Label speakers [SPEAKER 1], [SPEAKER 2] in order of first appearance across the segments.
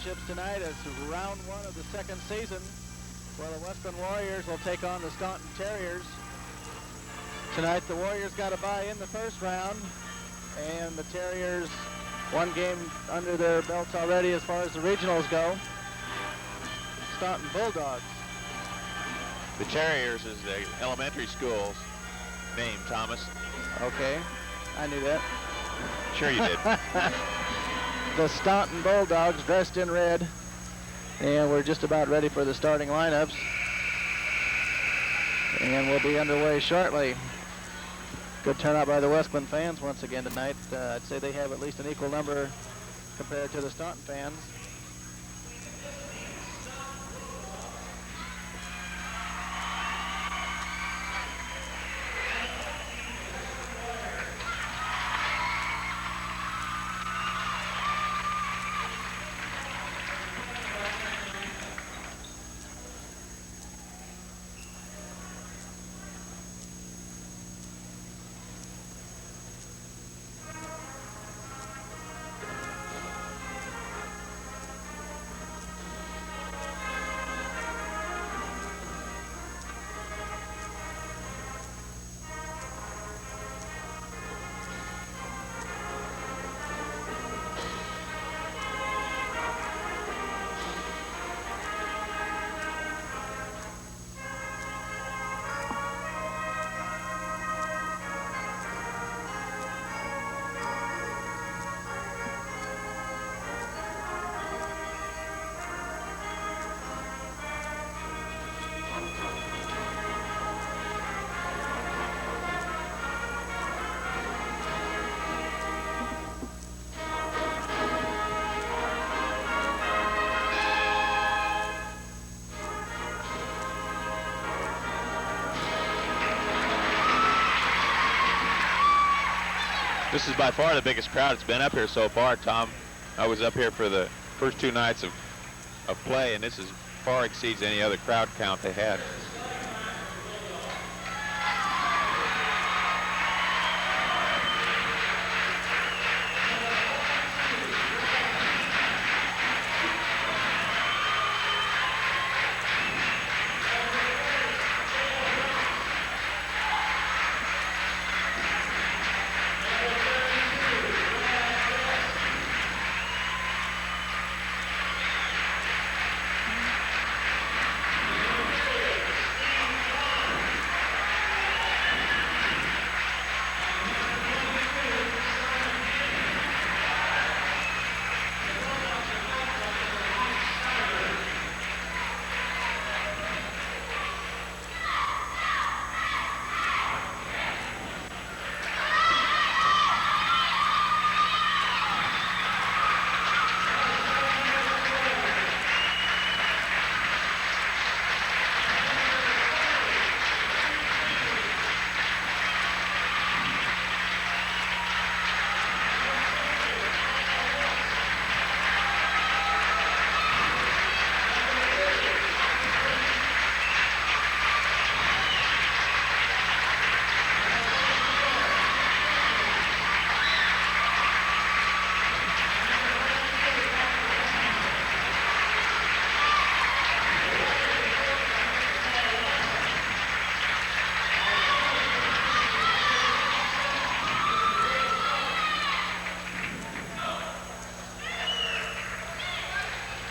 [SPEAKER 1] championships tonight as round one of the second season, where the Wesclin Warriors will take on the Staunton Terriers. Tonight the Warriors got a bye in the first round, and the Terriers one game under their belts already as far as the regionals go. Staunton Bulldogs.
[SPEAKER 2] The Terriers is the elementary school's name, Thomas.
[SPEAKER 1] Okay, I knew that.
[SPEAKER 2] Sure you did.
[SPEAKER 1] The Staunton Bulldogs dressed in red, and we're just about ready for the starting lineups, and we'll be underway shortly. Good turnout by the Wesclin fans once again tonight. I'd say they have at least an equal number compared to the Staunton fans.
[SPEAKER 2] This is by far the biggest crowd that's been up here so far, Tom. I was up here for the first 2 nights of play, and this is far exceeds any other crowd count they had.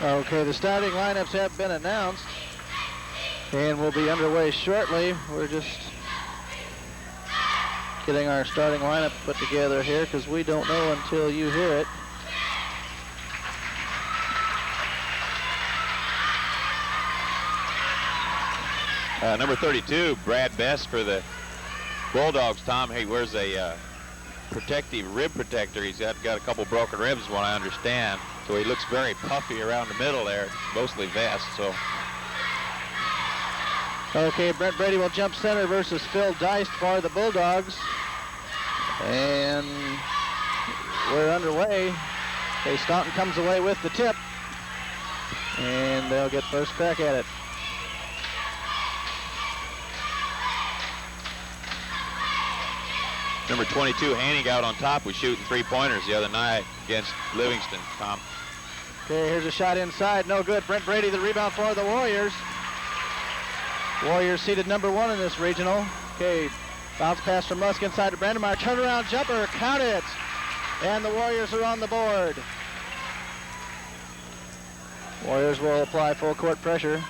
[SPEAKER 1] Okay, the starting lineups have been announced, and we'll be underway shortly. We're just getting our starting lineup put together here because we don't know until you hear it.
[SPEAKER 2] Number 32, Brad Best for the Bulldogs. Tom, he wears a protective rib protector. He's got a couple broken ribs, what I understand. So he looks very puffy around the middle there, mostly vest. So.
[SPEAKER 1] Okay, Brent Brede will jump center versus Phil Deist for the Bulldogs. And we're underway. Okay, Staunton comes away with the tip. And they'll get first crack at it.
[SPEAKER 2] Number 22, Hanning out on top, was shooting 3-pointers the other night against Livingston, Tom.
[SPEAKER 1] Okay, here's a shot inside, no good. Brent Brede, the rebound for the Warriors. Warriors seeded number 1 in this regional. Okay, bounce pass from Lusk inside to Brandmeyer. Turnaround jumper, count it. And the Warriors are on the board. Warriors will apply full court pressure.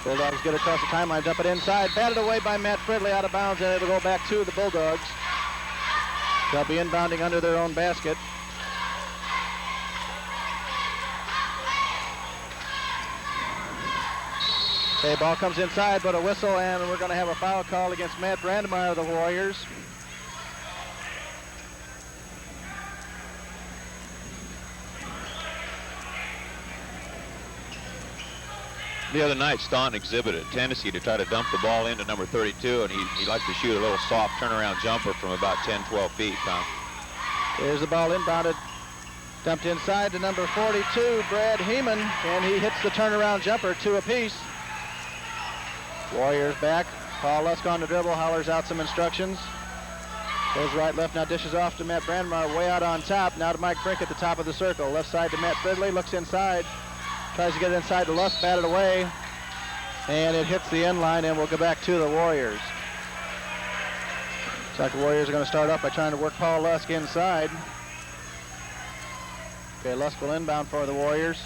[SPEAKER 1] Bulldogs get across the timeline, dump it inside. Batted away by Matt Fridley, out of bounds, and it'll go back to the Bulldogs. They'll be inbounding under their own basket. Okay, ball comes inside, but a whistle, and we're going to have a foul call against Matt Brandmeyer of the Warriors.
[SPEAKER 2] The other night, Staunton exhibited a tendency to try to dump the ball into number 32, and he likes to shoot a little soft turnaround jumper from about 10, 12 feet, Tom.
[SPEAKER 1] There's the ball inbounded, dumped inside to number 42, Brad Heeman, and he hits the turnaround jumper, 2 apiece. Warriors back. Paul Lusk on the dribble, hollers out some instructions. Goes right, left, now dishes off to Matt Brandmeyer, way out on top. Now to Mike Brink at the top of the circle. Left side to Matt Fridley, looks inside. Tries to get it inside to Lusk, batted away. And it hits the end line, and we'll go back to the Warriors. Looks like the Warriors are going to start up by trying to work Paul Lusk inside. Okay, Lusk will inbound for the Warriors.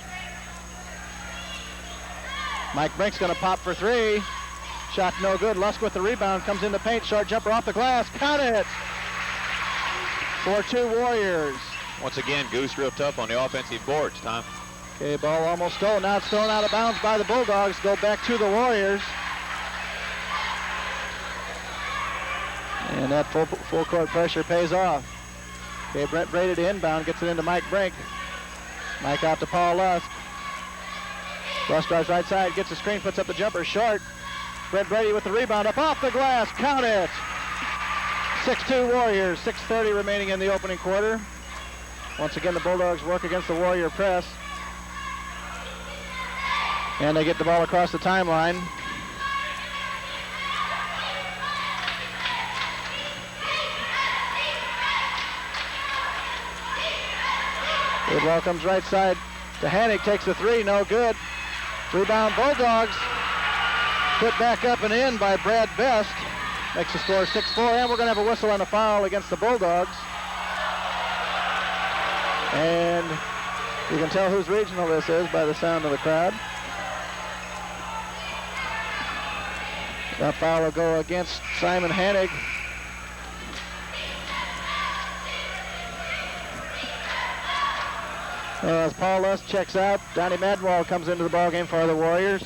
[SPEAKER 1] Mike Brink's going to pop for 3. Shot no good. Lusk with the rebound, comes in the paint, short jumper off the glass. Count it! 4-2 Warriors.
[SPEAKER 2] Once again, Goose real tough on the offensive boards, Tom.
[SPEAKER 1] Okay, ball almost stolen. Now it's thrown out of bounds by the Bulldogs. Go back to the Warriors. And that full court pressure pays off. Okay, Brent Brede to inbound, gets it into Mike Brink. Mike out to Paul Lusk. Lusk drives right side, gets the screen, puts up the jumper short. Brent Brede with the rebound, up off the glass, count it! 6-2 Warriors, 6:30 remaining in the opening quarter. Once again, the Bulldogs work against the Warrior press. And they get the ball across the timeline. The ball comes right side to Hannick, takes the 3, no good. Rebound Bulldogs. Put back up and in by Brad Best. Makes the score 6-4, and we're going to have a whistle on a foul against the Bulldogs. And you can tell whose regional this is by the sound of the crowd. That foul will go against Simon Hannick. As Paul Lusk checks out, Donny Madenwald comes into the ballgame for the Warriors.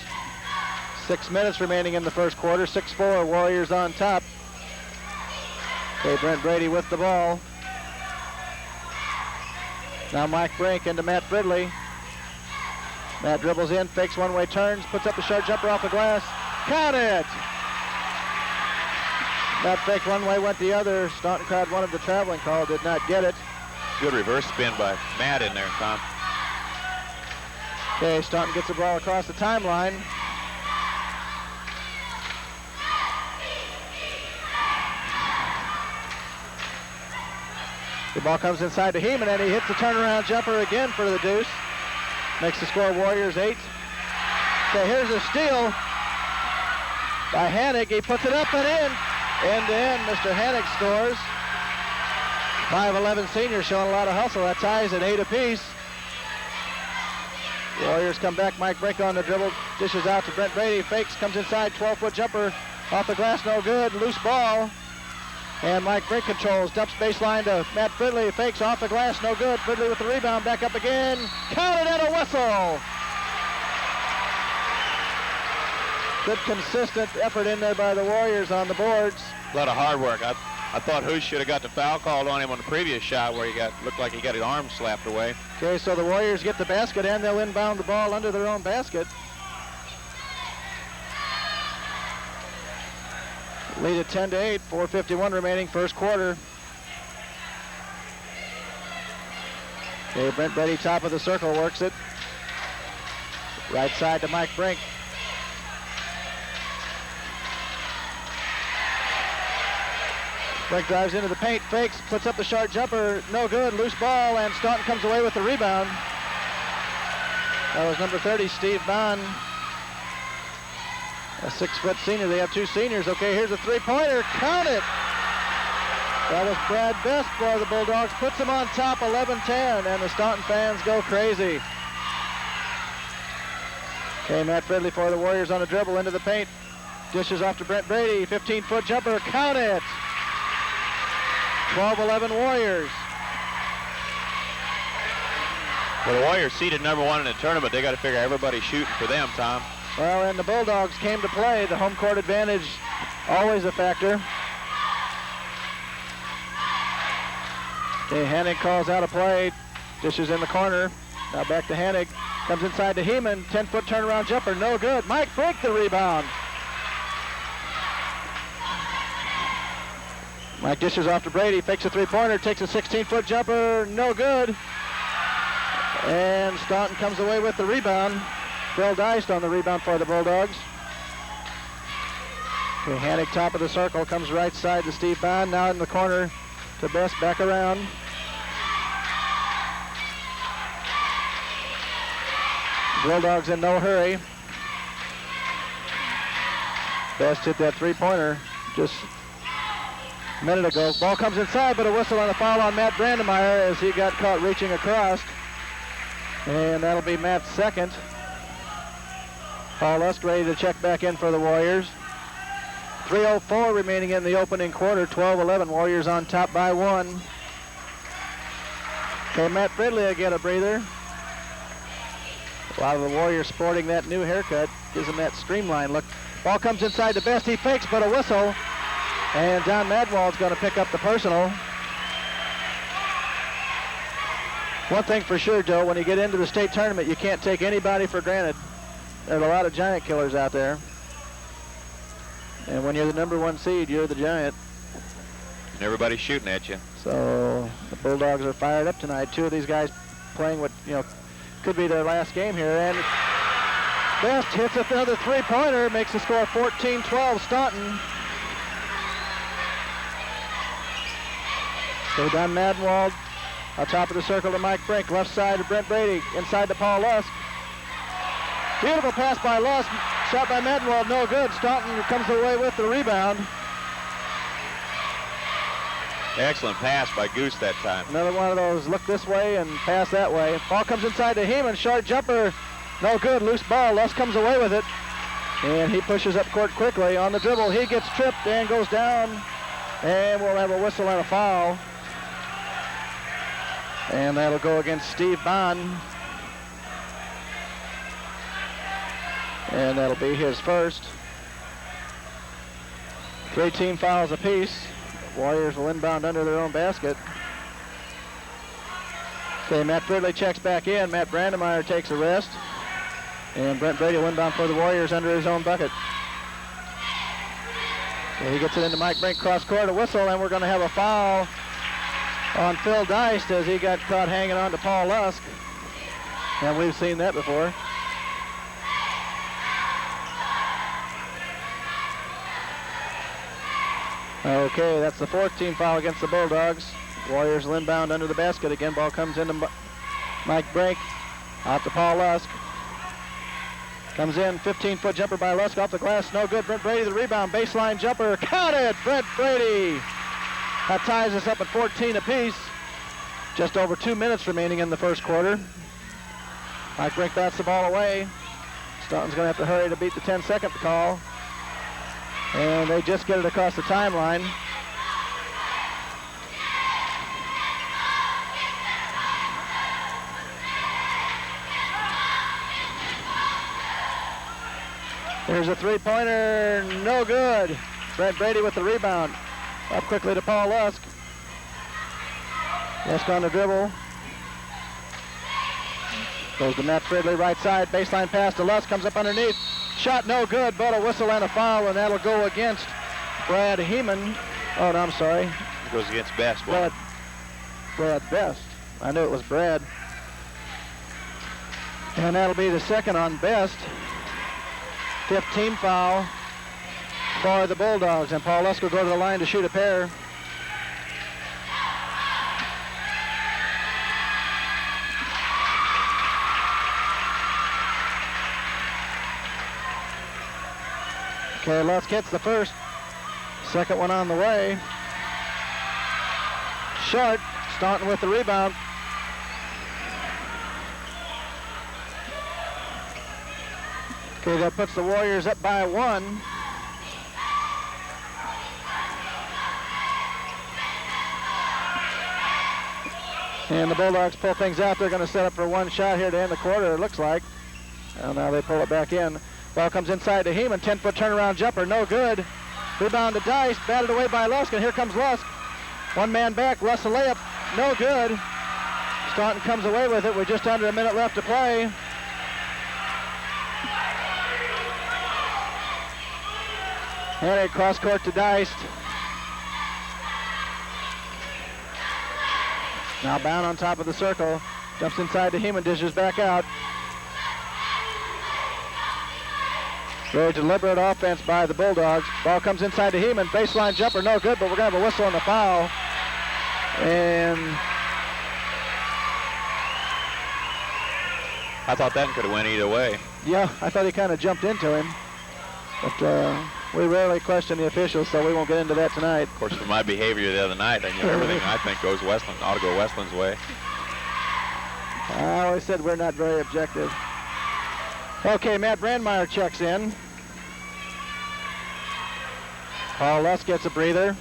[SPEAKER 1] 6 minutes remaining in the first quarter. 6-4, Warriors on top. Okay, Brent Brede with the ball. Now Mike Brink into Matt Fridley. Matt dribbles in, fakes one-way turns, puts up a short jumper off the glass. Count it! That fake one way, went the other. Staunton crowd wanted the traveling call, did not get it.
[SPEAKER 2] Good reverse spin by Matt in there, Tom.
[SPEAKER 1] Okay, Staunton gets the ball across the timeline. The ball comes inside to Heeman, and he hits the turnaround jumper again for the deuce. Makes the score Warriors 8. Okay, here's a steal by Hannick. He puts it up and in. End to end, Mr. Hannick scores. 5'11 senior showing a lot of hustle. That ties at 8 apiece. Warriors come back. Mike Brink on the dribble. Dishes out to Brent Brede. Fakes, comes inside. 12-foot jumper off the glass. No good. Loose ball. And Mike Brink controls. Dumps baseline to Matt Fridley. Fakes off the glass. No good. Fridley with the rebound. Back up again. Counted and a whistle. Good consistent effort in there by the Warriors on the boards.
[SPEAKER 2] A lot of hard work. I thought Hoosh should have got the foul called on him on the previous shot where he looked like he got his arm slapped away.
[SPEAKER 1] Okay, so the Warriors get the basket and they'll inbound the ball under their own basket. Lead at 10-8, 4:51 remaining first quarter. Okay, Brent Brede, top of the circle, works it. Right side to Mike Brink. Brink drives into the paint, fakes, puts up the short jumper, no good, loose ball, and Staunton comes away with the rebound. That was number 30, Steve Bond. A 6-foot senior. They have two seniors. Okay, here's a three-pointer. Count it! That was Brad Best for the Bulldogs. Puts them on top, 11-10, and the Staunton fans go crazy. Okay, Matt Fridley for the Warriors on a dribble into the paint. Dishes off to Brent Brede. 15-foot jumper. Count it! 12-11 Warriors.
[SPEAKER 2] Well, the Warriors seeded number 1 in the tournament. They got to figure everybody's shooting for them, Tom.
[SPEAKER 1] Well, and the Bulldogs came to play. The home court advantage, always a factor. Okay, Hennig calls out a play. Dishes in the corner. Now back to Hennig. Comes inside to Heeman. 10-foot turnaround jumper. No good. Mike Brink the rebound. Mike dishes off to Brady. Fakes a three-pointer. Takes a 16-foot jumper. No good. And Staunton comes away with the rebound. Phil Deist on the rebound for the Bulldogs. Okay, Hennig top of the circle. Comes right side to Steve Bond. Now in the corner to Best. Back around. Bulldogs in no hurry. Best hit that three-pointer just a minute ago. Ball comes inside, but a whistle and a foul on Matt Brandmeyer as he got caught reaching across. And that'll be Matt's second. Paul Lusk ready to check back in for the Warriors. 3:04 remaining in the opening quarter. 12-11 Warriors on top by 1. Okay, Matt Fridley will get a breather. A lot of the Warriors sporting that new haircut. Gives him that streamlined look. Ball comes inside the Best. He fakes, but a whistle. And Donny Madenwald's going to pick up the personal. One thing for sure, Joe, when you get into the state tournament, you can't take anybody for granted. There's a lot of giant killers out there. And when you're the number 1 seed, you're the giant.
[SPEAKER 2] And everybody's shooting at you.
[SPEAKER 1] So the Bulldogs are fired up tonight. Two of these guys playing what, could be their last game here. And Best hits another three-pointer, makes the score 14-12 Staunton. So Donny Madenwald on top of the circle to Mike Brink. Left side to Brent Brede. Inside to Paul Lusk. Beautiful pass by Lusk. Shot by Madenwald. No good. Staunton comes away with the rebound.
[SPEAKER 2] Excellent pass by Goose that time.
[SPEAKER 1] Another one of those look this way and pass that way. Ball comes inside to Heeman. Short jumper. No good. Loose ball. Lusk comes away with it. And he pushes up court quickly. On the dribble, he gets tripped and goes down. And we'll have a whistle and a foul. And that'll go against Steve Bond. And that'll be his first. 3 team fouls apiece. Warriors will inbound under their own basket. Okay, Matt Fridley checks back in. Matt Brandmeyer takes a rest. And Brent Brede will inbound for the Warriors under his own bucket. Okay, he gets it into Mike Brink, cross court, a whistle, and we're going to have a foul on Phil Deist as he got caught hanging on to Paul Lusk. And we've seen that before. Okay, that's the 4th team foul against the Bulldogs. Warriors will inbound under the basket again. Ball comes into Mike Brink. Out to Paul Lusk. Comes in, 15-foot jumper by Lusk off the glass. No good. Brent Brede the rebound. Baseline jumper. Counted. Brent Brede. That ties us up at 14 apiece. Just over 2 minutes remaining in the first quarter. Mike Brink bats the ball away. Staunton's going to have to hurry to beat the 10-second call. And they just get it across the timeline. There's a three-pointer, no good. Brent Brede with the rebound. Up quickly to Paul Lusk. Lusk on the dribble. Goes to Matt Fridley, right side. Baseline pass to Lusk, comes up underneath. Shot no good, but a whistle and a foul, and that'll go against Brad Heeman. Oh, no, I'm sorry.
[SPEAKER 2] It goes against Best.
[SPEAKER 1] Brad Best. I knew it was Brad. And that'll be the second on Best. 15 foul for the Bulldogs, and Paul Lusk will go to the line to shoot a pair. Okay, Lusk hits the first. Second one on the way. Short. Staunton with the rebound. Okay, that puts the Warriors up by 1. And the Bulldogs pull things out. They're going to set up for one shot here to end the quarter, it looks like. And now they pull it back in. Ball comes inside to Heeman. 10-foot turnaround jumper, no good. Rebound to Dice, batted away by Lusk, and here comes Lusk. One man back, Lusk a layup, no good. Staunton comes away with it with just under a minute left to play. And a cross court to Dice. Now bound on top of the circle. Jumps inside to Heeman, dishes back out. Very deliberate offense by the Bulldogs. Ball comes inside to Heeman. Baseline jumper, no good, but we're going to have a whistle on the foul. And
[SPEAKER 2] I thought that could have went either way.
[SPEAKER 1] yeah, I thought he kind of jumped into him. But we rarely question the officials, so we won't get into that tonight.
[SPEAKER 2] Of course, for my behavior the other night, everything I think goes Wesclin, ought to go Wesclin's way.
[SPEAKER 1] I always said we're not very objective. Okay, Matt Brandmeyer checks in. Paul Lusk gets a breather.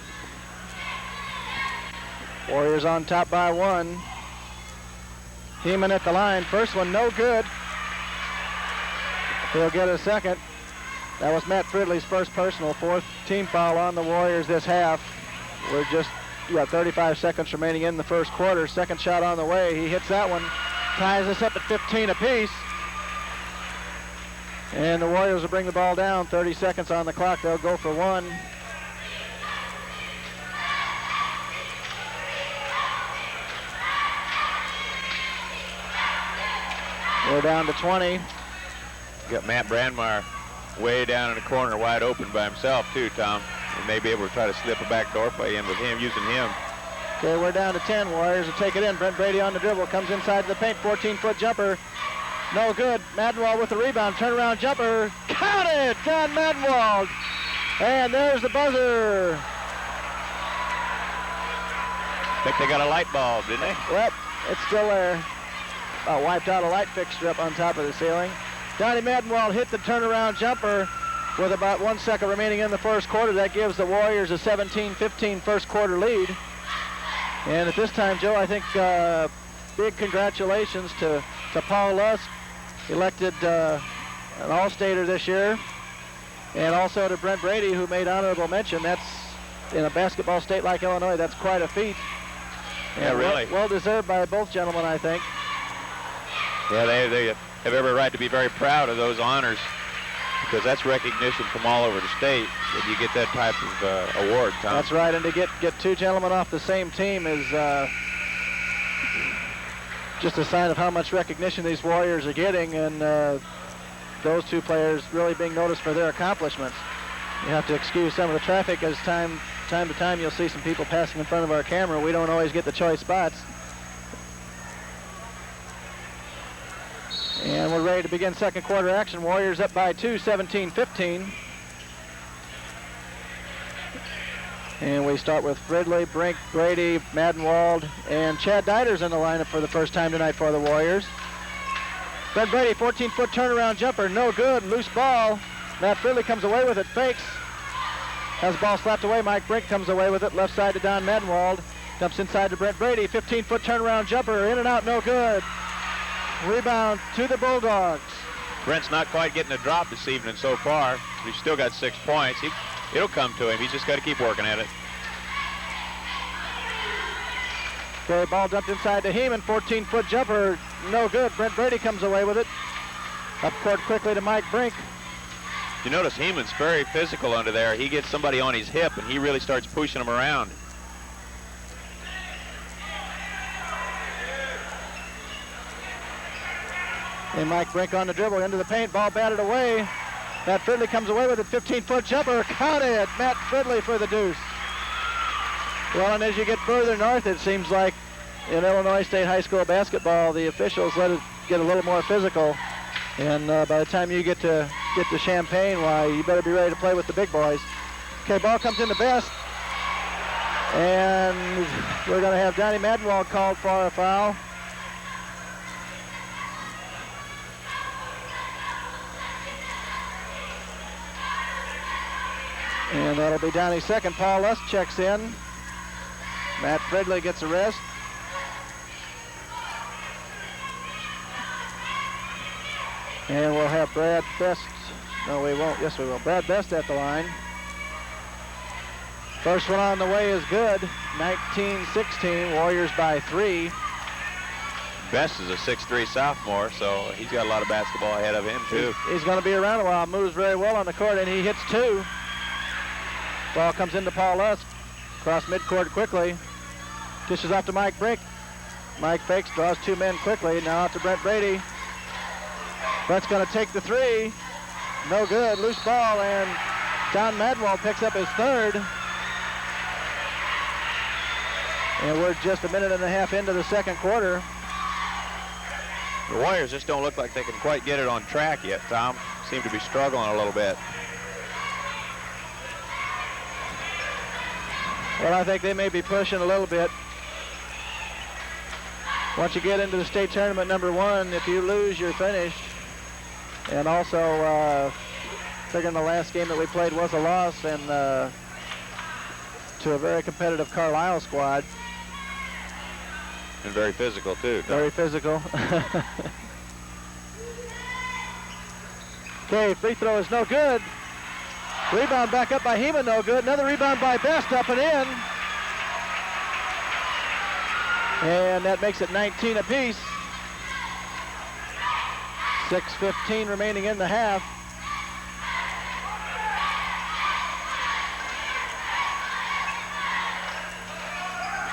[SPEAKER 1] Warriors on top by 1. Heeman at the line. First one, no good. He'll get a second. That was Matt Fridley's first personal, 4th team foul on the Warriors this half. We're just 35 seconds remaining in the first quarter. Second shot on the way. He hits that one. Ties us up at 15 apiece. And the Warriors will bring the ball down. 30 seconds on the clock. They'll go for one. We're down to 20.
[SPEAKER 2] Got Matt Brandmeyer way down in the corner, wide open by himself too, Tom. We may be able to try to slip a backdoor play in with him, using him.
[SPEAKER 1] Okay, we're down to 10. Warriors will take it in. Brent Brede on the dribble, comes inside to the paint, 14-foot jumper. No good. Madenwald with the rebound, turnaround jumper. Count it, Donny Madenwald. And there's the buzzer.
[SPEAKER 2] I think they got a light bulb, didn't they?
[SPEAKER 1] Well, it's still there. Wiped out a light fixture up on top of the ceiling. Donny Madenwald hit the turnaround jumper with about 1 second remaining in the first quarter. That gives the Warriors a 17-15 first quarter lead. And at this time, Joe, I think big congratulations to Paul Lusk, elected an All-Stater this year, and also to Brent Brede, who made honorable mention. That's, in a basketball state like Illinois, that's quite a feat.
[SPEAKER 2] Yeah,
[SPEAKER 1] and
[SPEAKER 2] really.
[SPEAKER 1] Well deserved by both gentlemen, I think.
[SPEAKER 2] Yeah, they have every right to be very proud of those honors, because that's recognition from all over the state that you get that type of award, Tom.
[SPEAKER 1] That's right, and to get two gentlemen off the same team is just a sign of how much recognition these Warriors are getting, and those two players really being noticed for their accomplishments. You have to excuse some of the traffic, as time to time you'll see some people passing in front of our camera. We don't always get the choice spots. And we're ready to begin second quarter action. Warriors up by 2, 17-15. And we start with Fridley, Brink, Brede, Madenwald, and Chad Deiters in the lineup for the first time tonight for the Warriors. Brent Brede, 14-foot turnaround jumper, no good, loose ball. Matt Fridley comes away with it, fakes. Has the ball slapped away, Mike Brink comes away with it, left side to Donny Madenwald. Dumps inside to Brent Brede, 15-foot turnaround jumper, in and out, no good. Rebound to the Bulldogs.
[SPEAKER 2] Brent's not quite getting a drop this evening so far. He's still got 6 points. It'll come to him. He's just got to keep working at it.
[SPEAKER 1] Okay, ball dumped inside to Heeman. 14-foot jumper, no good. Brent Brede comes away with it. Up court quickly to Mike Brink.
[SPEAKER 2] You notice Heeman's very physical under there. He gets somebody on his hip, and he really starts pushing him around.
[SPEAKER 1] And Mike Brink on the dribble into the paint, ball batted away. Matt Fridley comes away with it, 15-foot jumper, counted. Matt Fridley for the deuce. Well, and as you get further north, it seems like in Illinois State High School basketball, the officials let it get a little more physical. And by the time you get to get the champagne, why, you better be ready to play with the big boys. Okay, ball comes into Best. And we're going to have Donny Madenwald called for a foul. And that'll be Donny's second. Paul Lusk checks in. Matt Fridley gets a rest. And we'll have Brad Best. No, we won't. Yes, we will. Brad Best at the line. First one on the way is good. 19-16. Warriors by 3.
[SPEAKER 2] Best is a 6'3" sophomore, so he's got a lot of basketball ahead of him, too.
[SPEAKER 1] He's going to be around a while. Moves very well on the court, and he hits 2. Ball comes into Paul Lusk. Across midcourt quickly. Dishes off to Mike Brink. Mike fakes, draws 2 men quickly. Now out to Brent Brede. Brent's going to take the 3. No good. Loose ball, and Donny Madenwald picks up his 3rd. And we're just a minute and a half into the second quarter.
[SPEAKER 2] The Warriors just don't look like they can quite get it on track yet, Tom. Seem to be struggling a little bit.
[SPEAKER 1] Well, I think they may be pushing a little bit. Once you get into the state tournament number 1, if you lose, you're finished. And also, figuring the last game that we played was a loss, and to a very competitive Carlisle squad.
[SPEAKER 2] And very physical, too.
[SPEAKER 1] Very physical. Okay, free throw is no good. Rebound back up by Heeman, no good. Another rebound by Best, up and in. And that makes it 19 apiece. 6:15 remaining in the half.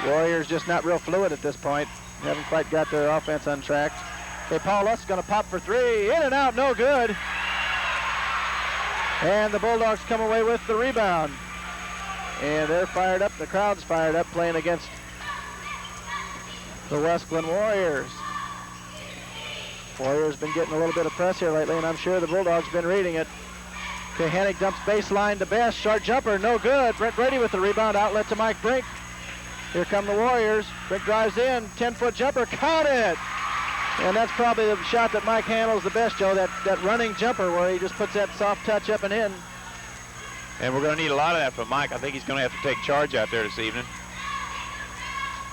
[SPEAKER 1] Warriors just not real fluid at this point. Haven't quite got their offense on track. Okay, Paul Lusk is going to pop for 3. In and out, no good. And the Bulldogs come away with the rebound. And they're fired up. The crowd's fired up playing against the Wesclin Warriors. Warriors been getting a little bit of press here lately, and I'm sure the Bulldogs been reading it. Okay, Hennig dumps baseline to Best. Short jumper, no good. Brent Brede with the rebound, outlet to Mike Brink. Here come the Warriors. Brink drives in, 10-foot jumper, count it! And that's probably the shot that Mike handles the best, Joe, that running jumper where he just puts that soft touch up and in.
[SPEAKER 2] And we're going to need a lot of that from Mike. I think he's going to have to take charge out there this evening.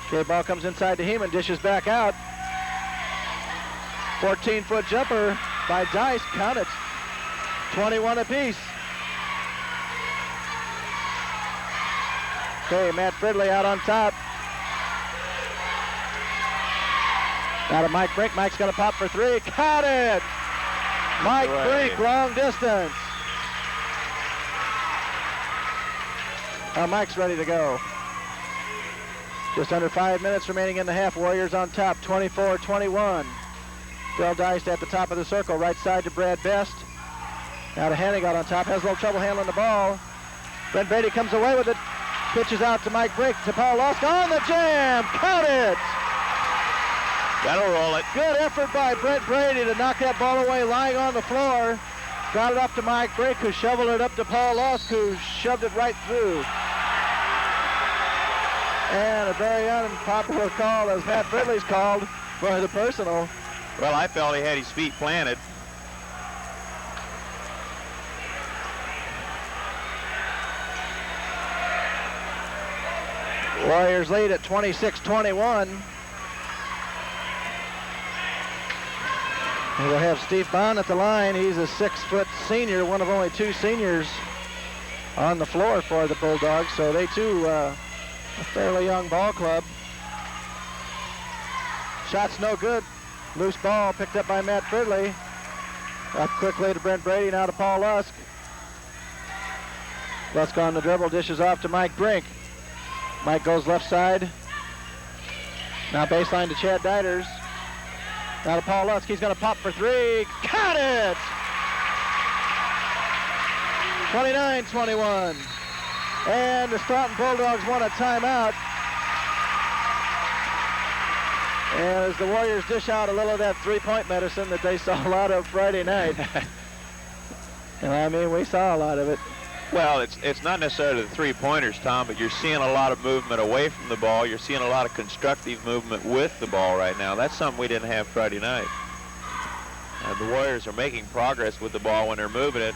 [SPEAKER 1] Okay, ball comes inside to Heeman, dishes back out. 14-foot jumper by Dice, count it. 21 apiece. Okay, Matt Fridley out on top. Now to Mike Brink. Mike's going to pop for 3. Count it! Mike Brink, long distance. Mike's ready to go. Just under 5 minutes remaining in the half. Warriors on top, 24-21. Bill Dice at the top of the circle. Right side to Brad Best. Now to Hennig out on top. Has a little trouble handling the ball. Brent Brede comes away with it. Pitches out to Mike Brink. To Paul Lusk on the jam. Count it!
[SPEAKER 2] That'll roll it.
[SPEAKER 1] Good effort by Brent Brede to knock that ball away lying on the floor. Got it up to Mike Brink, who shoveled it up to Paul Lusk, who shoved it right through. And a very unpopular call, as Matt Fridley's called, for the personal.
[SPEAKER 2] Well, I felt he had his feet planted.
[SPEAKER 1] Warriors lead at 26-21. We'll have Steve Bond at the line. He's a 6-foot senior, one of only 2 seniors on the floor for the Bulldogs. So they too, a fairly young ball club. Shot's no good. Loose ball picked up by Matt Fridley. Up quickly to Brent Brede, now to Paul Lusk. Lusk on the dribble, dishes off to Mike Brink. Mike goes left side. Now baseline to Chad Deiters. Now to Paul Lusk, he's going to pop for 3. Count it! 29-21. And the Staunton Bulldogs want a timeout. And as the Warriors dish out a little of that 3-point medicine that they saw a lot of Friday night. And I mean, we saw a lot of it.
[SPEAKER 2] Well, it's not necessarily the three-pointers, Tom, but you're seeing a lot of movement away from the ball. You're seeing a lot of constructive movement with the ball right now. That's something we didn't have Friday night. The Warriors are making progress with the ball when they're moving it.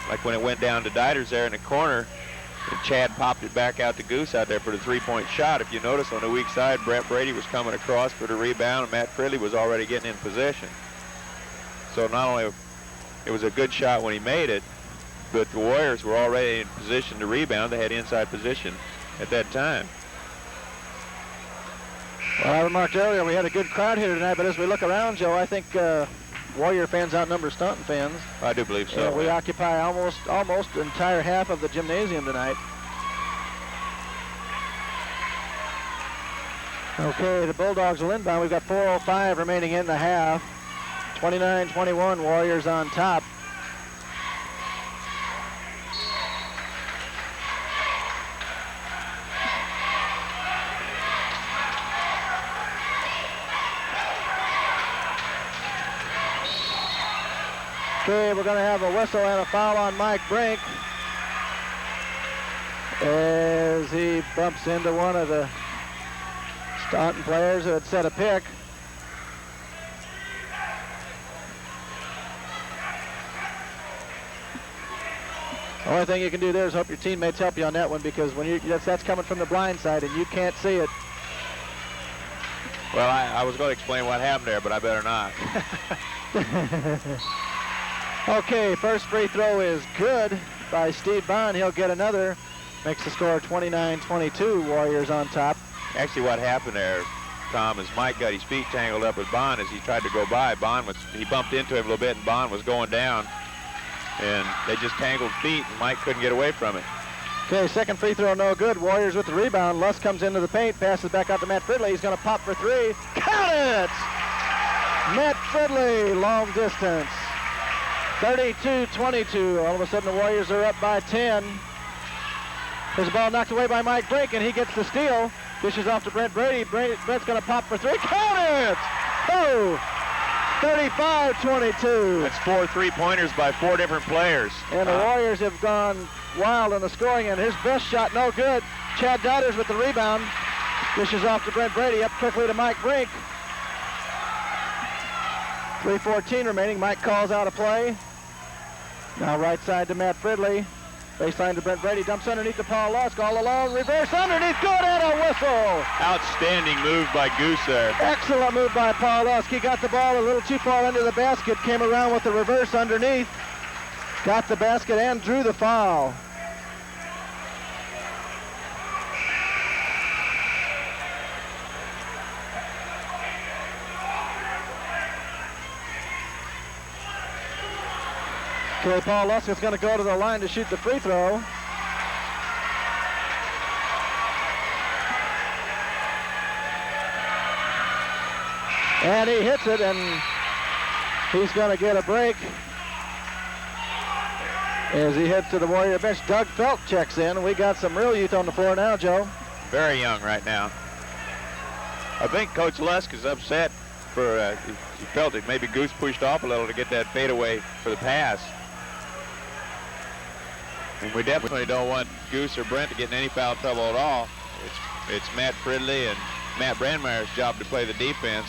[SPEAKER 2] Like when it went down to Deiters there in the corner, and Chad popped it back out to Goose out there for the three-point shot. If you notice on the weak side, Brent Brede was coming across for the rebound, and Matt Fridley was already getting in possession. So not only it was a good shot when he made it, but the Warriors were already in position to rebound. They had inside position at that time.
[SPEAKER 1] Well, I remarked earlier we had a good crowd here tonight, but as we look around, Joe, I think Warrior fans outnumber Staunton fans.
[SPEAKER 2] I do believe so.
[SPEAKER 1] We occupy almost the entire half of the gymnasium tonight. Okay, the Bulldogs will inbound. We've got 4:05 remaining in the half. 29-21, Warriors on top. Okay, we're going to have a whistle and a foul on Mike Brink as he bumps into one of the Staunton players who had set a pick. The only thing you can do there is hope your teammates help you on that one, because when that's coming from the blind side and you can't see it.
[SPEAKER 2] Well, I was going to explain what happened there, but I better not.
[SPEAKER 1] Okay, first free throw is good by Steve Bond. He'll get another. Makes the score 29-22, Warriors on top.
[SPEAKER 2] Actually, what happened there, Tom, is Mike got his feet tangled up with Bond as he tried to go by. He bumped into him a little bit, and Bond was going down. And they just tangled feet, and Mike couldn't get away from it.
[SPEAKER 1] Okay, second free throw, no good. Warriors with the rebound. Lusk comes into the paint, passes back out to Matt Fridley. He's going to pop for three. Count it! Matt Fridley, long distance. 32-22. All of a sudden, the Warriors are up by 10. There's a ball knocked away by Mike Brink, and he gets the steal. Dishes off to Brent Brede. Brent's going to pop for three. Count it! Oh! 35-22.
[SPEAKER 2] That's 4 three-pointers by 4 different players.
[SPEAKER 1] And the Warriors have gone wild in the scoring, and his best shot no good. Chad Deiters with the rebound. Dishes off to Brent Brede, up quickly to Mike Brink. 3:14 remaining. Mike calls out a play. Now right side to Matt Fridley. Baseline to Brent Brede. Dumps underneath to Paul Lusk. All alone. Reverse underneath. Good, and a whistle.
[SPEAKER 2] Outstanding move by Goose there.
[SPEAKER 1] Excellent move by Paul Lusk. He got the ball a little too far into the basket. Came around with the reverse underneath. Got the basket and drew the foul. Okay, Paul Lusk is going to go to the line to shoot the free throw. And he hits it, and he's going to get a break as he heads to the Warrior bench. Doug Feldt checks in. We got some real youth on the floor now, Joe.
[SPEAKER 2] Very young right now. I think Coach Lusk is upset for, he felt it. Maybe Goose pushed off a little to get that fadeaway for the pass. And we definitely don't want Goose or Brent to get in any foul trouble at all. It's Matt Fridley and Matt Brandmeyer's job to play the defense.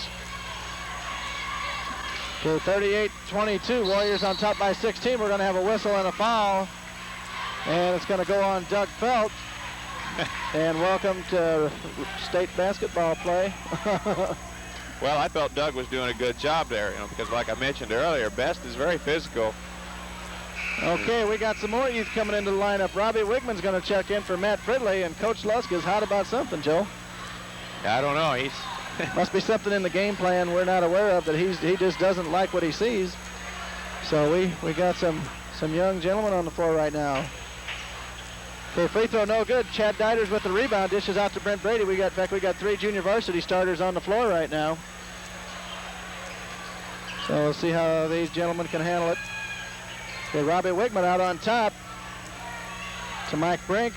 [SPEAKER 1] Okay, 38-22, Warriors on top by 16. We're going to have a whistle and a foul. And it's going to go on Doug Feldt. And welcome to state basketball play.
[SPEAKER 2] Well, I felt Doug was doing a good job there, because like I mentioned earlier, Best is very physical.
[SPEAKER 1] Okay, we got some more youth coming into the lineup. Robbie Wigman's going to check in for Matt Fridley, and Coach Lusk is hot about something, Joe.
[SPEAKER 2] I don't know. He's
[SPEAKER 1] must be something in the game plan we're not aware of, that he just doesn't like what he sees. So we got some young gentlemen on the floor right now. Okay, free throw no good. Chad Deiters with the rebound, dishes out to Brent Brede. In fact, we got 3 junior varsity starters on the floor right now. So we'll see how these gentlemen can handle it. Okay, Robbie Wigman out on top to Mike Brink.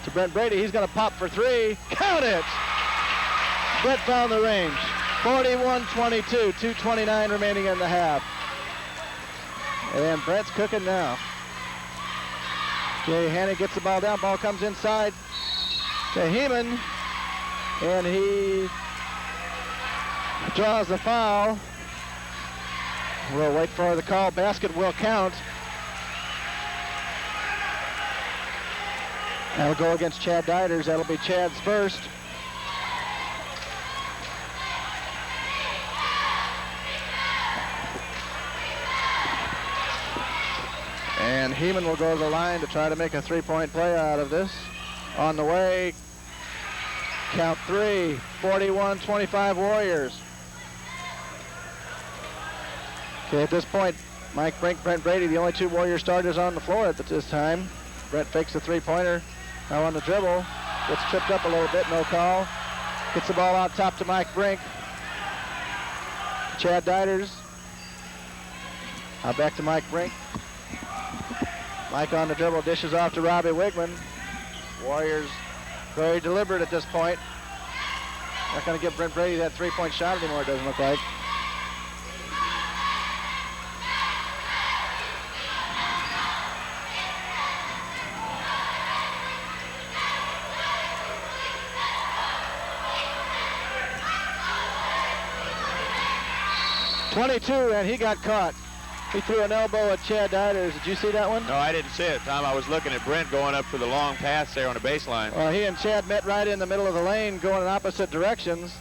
[SPEAKER 1] To Brent Brede. He's going to pop for 3. Count it! Brent found the range. 41-22, 2:29 remaining in the half. And Brent's cooking now. Okay, Hannig gets the ball down. Ball comes inside to Heeman. And he draws the foul. We'll wait for the call. Basket will count. That'll go against Chad Deiters. That'll be Chad's first. And Heeman will go to the line to try to make a three-point play out of this. On the way, count three, 41-25 Warriors. Okay, at this point, Mike Brink, Brent Brede, the only two Warrior starters on the floor at this time. Brent fakes a three-pointer, now on the dribble, gets tripped up a little bit, no call. Gets the ball out top to Mike Brink. Chad Deiters. Now back to Mike Brink. Mike on the dribble, dishes off to Robbie Wigman. Warriors very deliberate at this point. Not going to give Brent Brede that three-point shot anymore, it doesn't look like. .22, and he got caught. He threw an elbow at Chad Deiters. Did you see that one?
[SPEAKER 2] No, I didn't see it, Tom. I was looking at Brent going up for the long pass there on the baseline.
[SPEAKER 1] Well, he and Chad met right in the middle of the lane, going in opposite directions,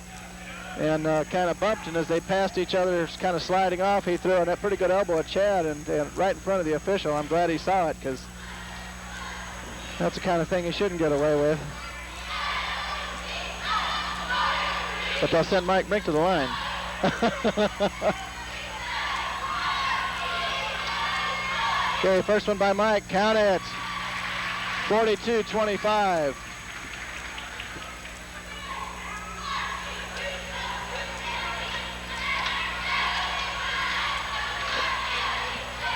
[SPEAKER 1] and kind of bumped. And as they passed each other, kind of sliding off, he threw a pretty good elbow at Chad, and right in front of the official. I'm glad he saw it, because that's the kind of thing he shouldn't get away with. But they'll send Mike Brink to the line. Okay, first one by Mike, count it. 42-25.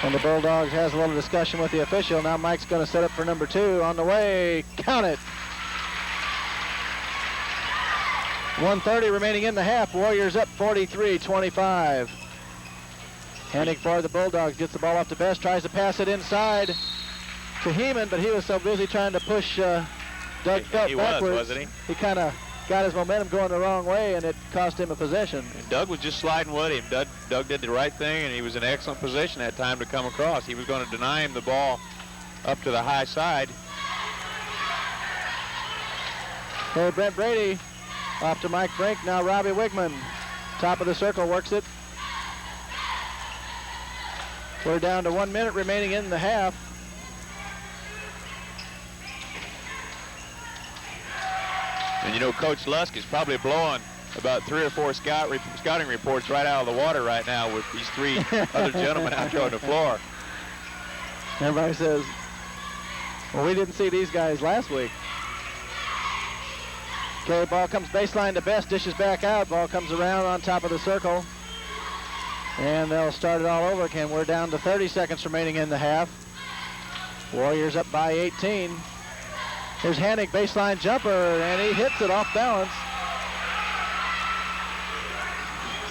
[SPEAKER 1] And the Bulldogs has a little discussion with the official. Now Mike's going to set up for number two. On the way, count it. 1:30 remaining in the half. Warriors up 43-25. Hannig for the Bulldogs, gets the ball off to Best, tries to pass it inside to Heeman, but he was so busy trying to push Doug Feldt backwards.
[SPEAKER 2] Wasn't he?
[SPEAKER 1] He kind of got his momentum going the wrong way, and it cost him a possession.
[SPEAKER 2] And Doug was just sliding with him. Doug did the right thing, and he was in excellent position that time to come across. He was going to deny him the ball up to the high side.
[SPEAKER 1] Okay, Brent Brede off to Mike Brink. Now Robbie Wigman, top of the circle, works it. We're down to 1 minute remaining in the half.
[SPEAKER 2] And you know, Coach Lusk is probably blowing about 3 or 4 scouting reports right out of the water right now with these 3 other gentlemen out there on the floor.
[SPEAKER 1] Everybody says, well, we didn't see these guys last week. Okay, ball comes baseline to Best, dishes back out. Ball comes around on top of the circle. And they'll start it all over again. We're down to 30 seconds remaining in the half. Warriors up by 18. Here's Hannig, baseline jumper, and he hits it off balance.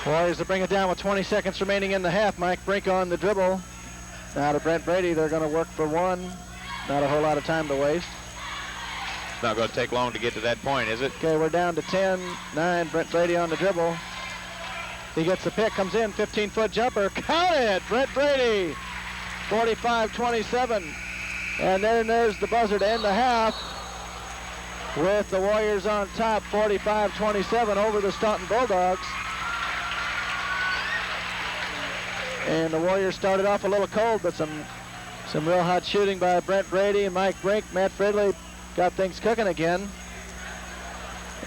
[SPEAKER 1] Warriors to bring it down with 20 seconds remaining in the half. Mike Brink on the dribble. Now to Brent Brede, they're going to work for one. Not a whole lot of time to waste.
[SPEAKER 2] It's not going to take long to get to that point, is it?
[SPEAKER 1] Okay, we're down to 10-9. Brent Brede on the dribble. He gets the pick, comes in, 15-foot jumper. Count it, Brent Brede. 45-27. And then there's the buzzer to end the half with the Warriors on top, 45-27 over the Staunton Bulldogs. And the Warriors started off a little cold, but some real hot shooting by Brent Brede and Mike Brink. Matt Fridley got things cooking again.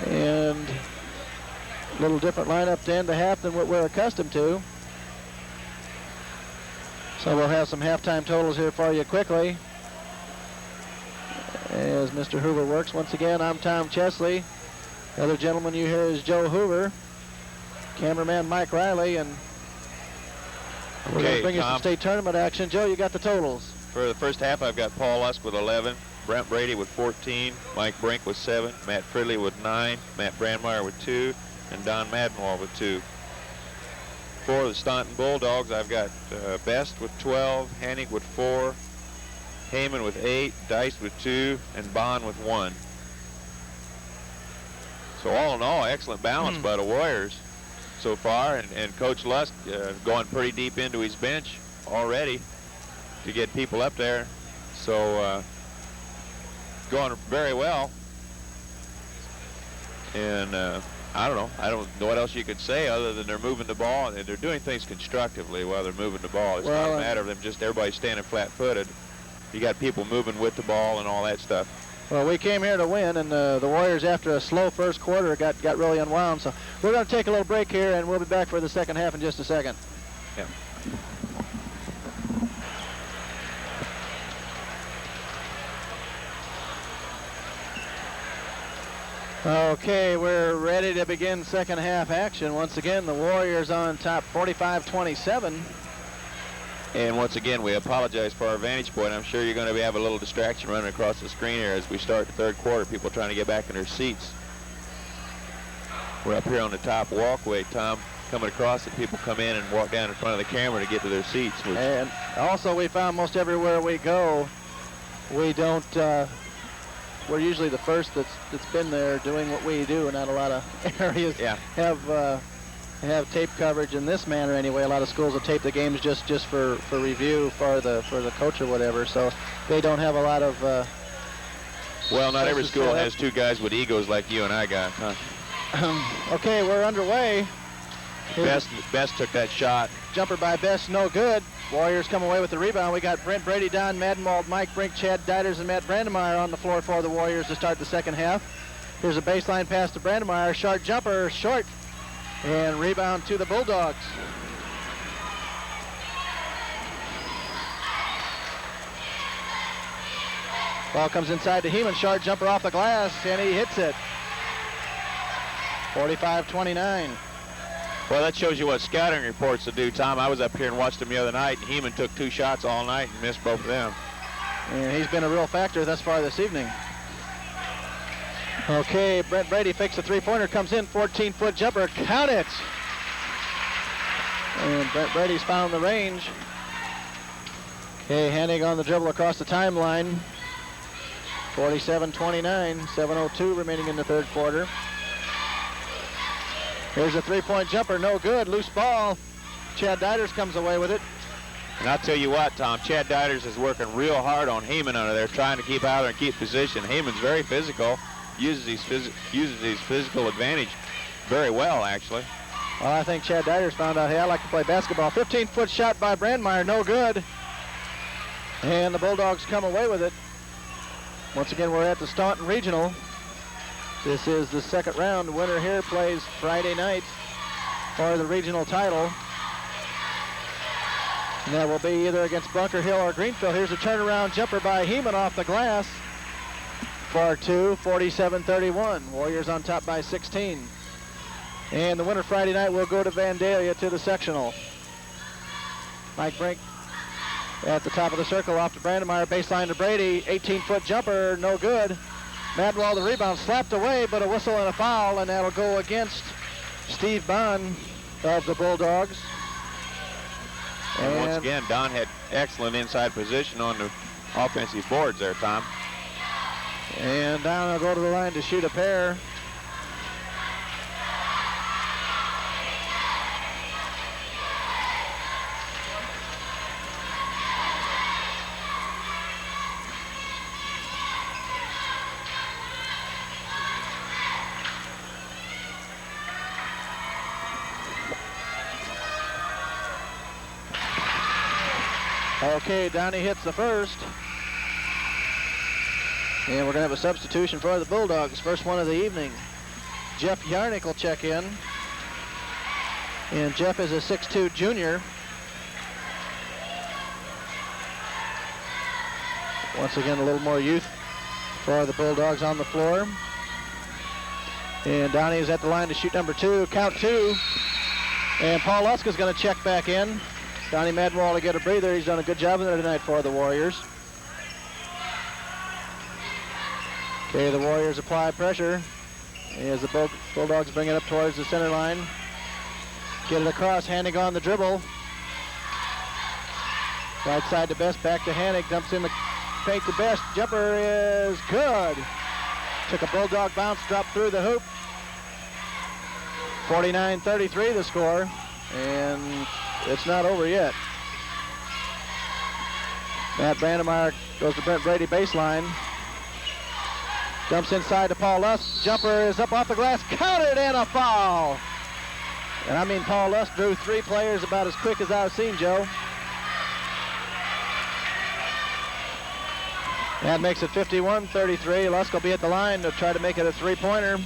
[SPEAKER 1] And a little different lineup to end the half than what we're accustomed to. So we'll have some halftime totals here for you quickly as Mr. Hoover works. Once again, I'm Tom Chesley. The other gentleman you hear is Joe Hoover. Cameraman Mike Riley, and we're going to bring you some state tournament action. Joe, you got the totals.
[SPEAKER 2] For the first half, I've got Paul Lusk with 11, Brent Brede with 14, Mike Brink with 7, Matt Fridley with 9, Matt Brandmeyer with 2, and Donny Madenwald with 2. for the Staunton Bulldogs, I've got Best with 12, Hennig with 4, Heyman with 8, Dice with 2, and Bond with 1. So all in all, excellent balance by the Warriors so far, and Coach Lusk going pretty deep into his bench already to get people up there. So going very well. And I don't know what else you could say other than they're moving the ball, and they're doing things constructively while they're moving the ball. It's not a matter of them just everybody standing flat-footed. You got people moving with the ball and all that stuff.
[SPEAKER 1] Well, we came here to win, and the Warriors, after a slow first quarter, got really unwound. So we're going to take a little break here, and we'll be back for the second half in just a second.
[SPEAKER 2] Yeah.
[SPEAKER 1] Okay, we're ready to begin second half action. Once again, the Warriors on top 45-27.
[SPEAKER 2] And once again, we apologize for our vantage point. I'm sure you're going to have a little distraction running across the screen here as we start the third quarter, people trying to get back in their seats. We're up here on the top walkway, Tom, coming across it. People come in and walk down in front of the camera to get to their seats.
[SPEAKER 1] And also, we found most everywhere we go, we don't, we're usually the first that's been there doing what we do. Not a lot of areas have tape coverage in this manner anyway. A lot of schools will tape the games just for review for the coach or whatever. So they don't have a lot of.
[SPEAKER 2] Well, not every school has two guys with egos like you and I got, huh?
[SPEAKER 1] Okay, we're underway.
[SPEAKER 2] Best took that shot.
[SPEAKER 1] Jumper by Best, no good. Warriors come away with the rebound. We got Brent Brede, Donny Madenwald, Mike Brink, Chad Deiters, and Matt Brandmeyer on the floor for the Warriors to start the second half. Here's a baseline pass to Brandmeyer. Short jumper, short. And rebound to the Bulldogs. Ball comes inside to Heeman. Short jumper off the glass, and he hits it. 45-29.
[SPEAKER 2] Well, that shows you what scouting reports will do, Tom. I was up here and watched him the other night, and Heeman took 2 shots all night and missed both of them.
[SPEAKER 1] And he's been a real factor thus far this evening. Okay, Brent Brede fakes a three-pointer, comes in, 14-foot jumper, count it! And Brent Brady's found the range. Okay, Hennig on the dribble across the timeline. 47-29, 7:02 remaining in the third quarter. Here's a three-point jumper, no good, loose ball. Chad Deiters comes away with it.
[SPEAKER 2] And I'll tell you what, Tom, Chad Deiters is working real hard on Heyman under there, trying to keep out there and keep position. Heyman's very physical, uses his physical advantage very well, actually.
[SPEAKER 1] Well, I think Chad Deiters found out, hey, I like to play basketball. 15-foot shot by Brandmeyer, no good. And the Bulldogs come away with it. Once again, we're at the Staunton Regional. This is the second round. The winner here plays Friday night for the regional title. And that will be either against Bunker Hill or Greenfield. Here's a turnaround jumper by Heeman off the glass for 2, 47-31. Warriors on top by 16. And the winner Friday night will go to Vandalia to the sectional. Mike Brink at the top of the circle off to Brandmeyer, baseline to Brede, 18-foot jumper, no good. Madenwald, the rebound, slapped away, but a whistle and a foul, and that'll go against Steve Bond of the Bulldogs.
[SPEAKER 2] And once again, Don had excellent inside position on the offensive boards there, Tom.
[SPEAKER 1] And Don will go to the line to shoot a pair. Okay, Donny hits the first. And we're going to have a substitution for the Bulldogs. First one of the evening. Jeff Yarnick will check in. And Jeff is a 6'2 junior. Once again, a little more youth for the Bulldogs on the floor. And Donny is at the line to shoot number 2. Count 2. And Paul Lusk is going to check back in. Donny Madenwald to get a breather. He's done a good job in there tonight for the Warriors. Okay, the Warriors apply pressure as the Bulldogs bring it up towards the center line. Get it across, Hanig on the dribble. Right side to Best, back to Hanig, dumps in the paint to Best. Jumper is good. Took a Bulldog bounce, dropped through the hoop. 49-33 the score, and it's not over yet. Matt Brandmeyer goes to Brent Brede baseline. Dumps inside to Paul Lusk. Jumper is up off the glass, counted, and a foul. And I mean, Paul Lusk drew 3 players about as quick as I've seen, Joe. That makes it 51-33. Lusk will be at the line to try to make it a 3-pointer.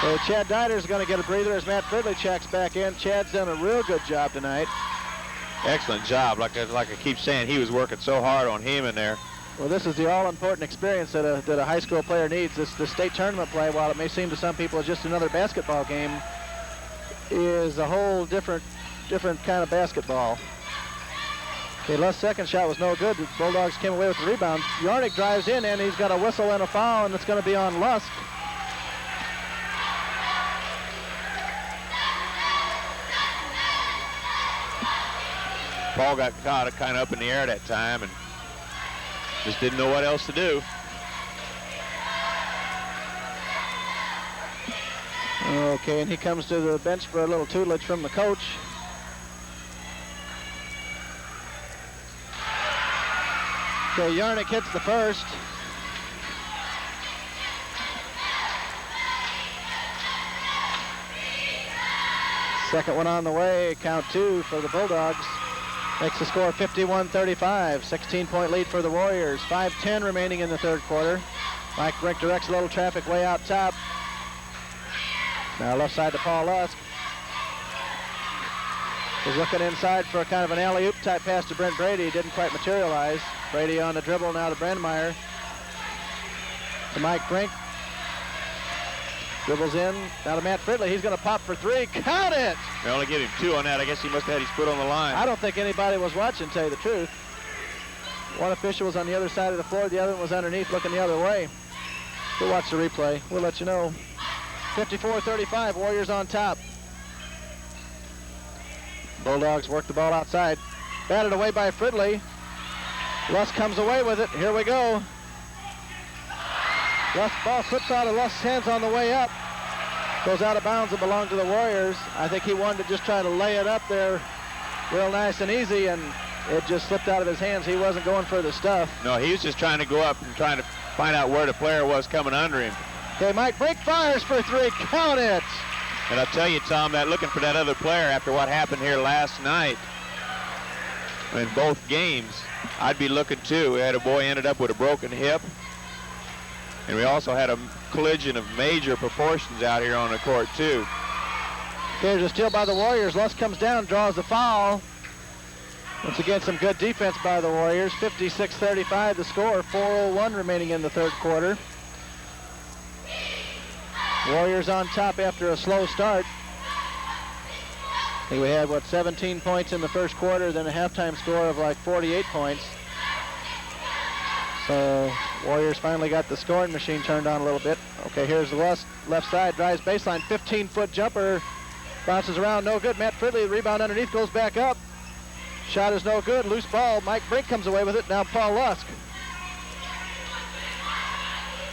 [SPEAKER 1] So Chad Deiters is going to get a breather as Matt Fridley checks back in. Chad's done a real good job tonight.
[SPEAKER 2] Excellent job. Like I keep saying, he was working so hard on him in there.
[SPEAKER 1] Well, this is the all-important experience that a high school player needs. The state tournament play, while it may seem to some people as just another basketball game, is a whole different kind of basketball. Okay, Lusk's second shot was no good. The Bulldogs came away with the rebound. Yarnick drives in, and he's got a whistle and a foul, and it's going to be on Lusk.
[SPEAKER 2] Paul got caught kind of up in the air that time and just didn't know what else to do.
[SPEAKER 1] Okay, and he comes to the bench for a little tutelage from the coach. Okay, Yarnick hits the first. Second one on the way, count 2 for the Bulldogs. Makes the score 51-35, 16-point lead for the Warriors. 5:10 remaining in the third quarter. Mike Brink directs a little traffic way out top. Now left side to Paul Lusk. He's looking inside for a kind of an alley-oop type pass to Brent Brede. Didn't quite materialize. Brede on the dribble now to Brandmeyer. To Mike Brink. Dribbles in, now to Matt Fridley. He's going to pop for 3. Count it!
[SPEAKER 2] They only gave him 2 on that. I guess he must have had his foot on the line.
[SPEAKER 1] I don't think anybody was watching, to tell you the truth. One official was on the other side of the floor. The other one was underneath looking the other way. We'll watch the replay. We'll let you know. 54-35, Warriors on top. Bulldogs work the ball outside. Batted away by Fridley. Lusk comes away with it. Here we go. Lusk ball slips out of Lusk's hands on the way up. Goes out of bounds. It belonged to the Warriors. I think he wanted to just try to lay it up there real nice and easy, and it just slipped out of his hands. He wasn't going for the stuff.
[SPEAKER 2] No, he was just trying to go up and trying to find out where the player was coming under him.
[SPEAKER 1] Okay, Mike Brink fires for 3. Count it!
[SPEAKER 2] And I'll tell you, Tom, that looking for that other player after what happened here last night in both games, I'd be looking too. We had a boy ended up with a broken hip. And we also had a collision of major proportions out here on the court, too.
[SPEAKER 1] Okay, there's a steal by the Warriors. Lusk comes down, draws the foul. Once again, some good defense by the Warriors. 56-35 the score, 4:01 remaining in the third quarter. Warriors on top after a slow start. I think we had, 17 points in the first quarter, then a halftime score of like 48 points. So Warriors finally got the scoring machine turned on a little bit. Okay, here's the left side, drives baseline, 15-foot jumper, bounces around, no good. Matt Fridley, the rebound underneath, goes back up. Shot is no good, loose ball. Mike Brink comes away with it, now Paul Lusk.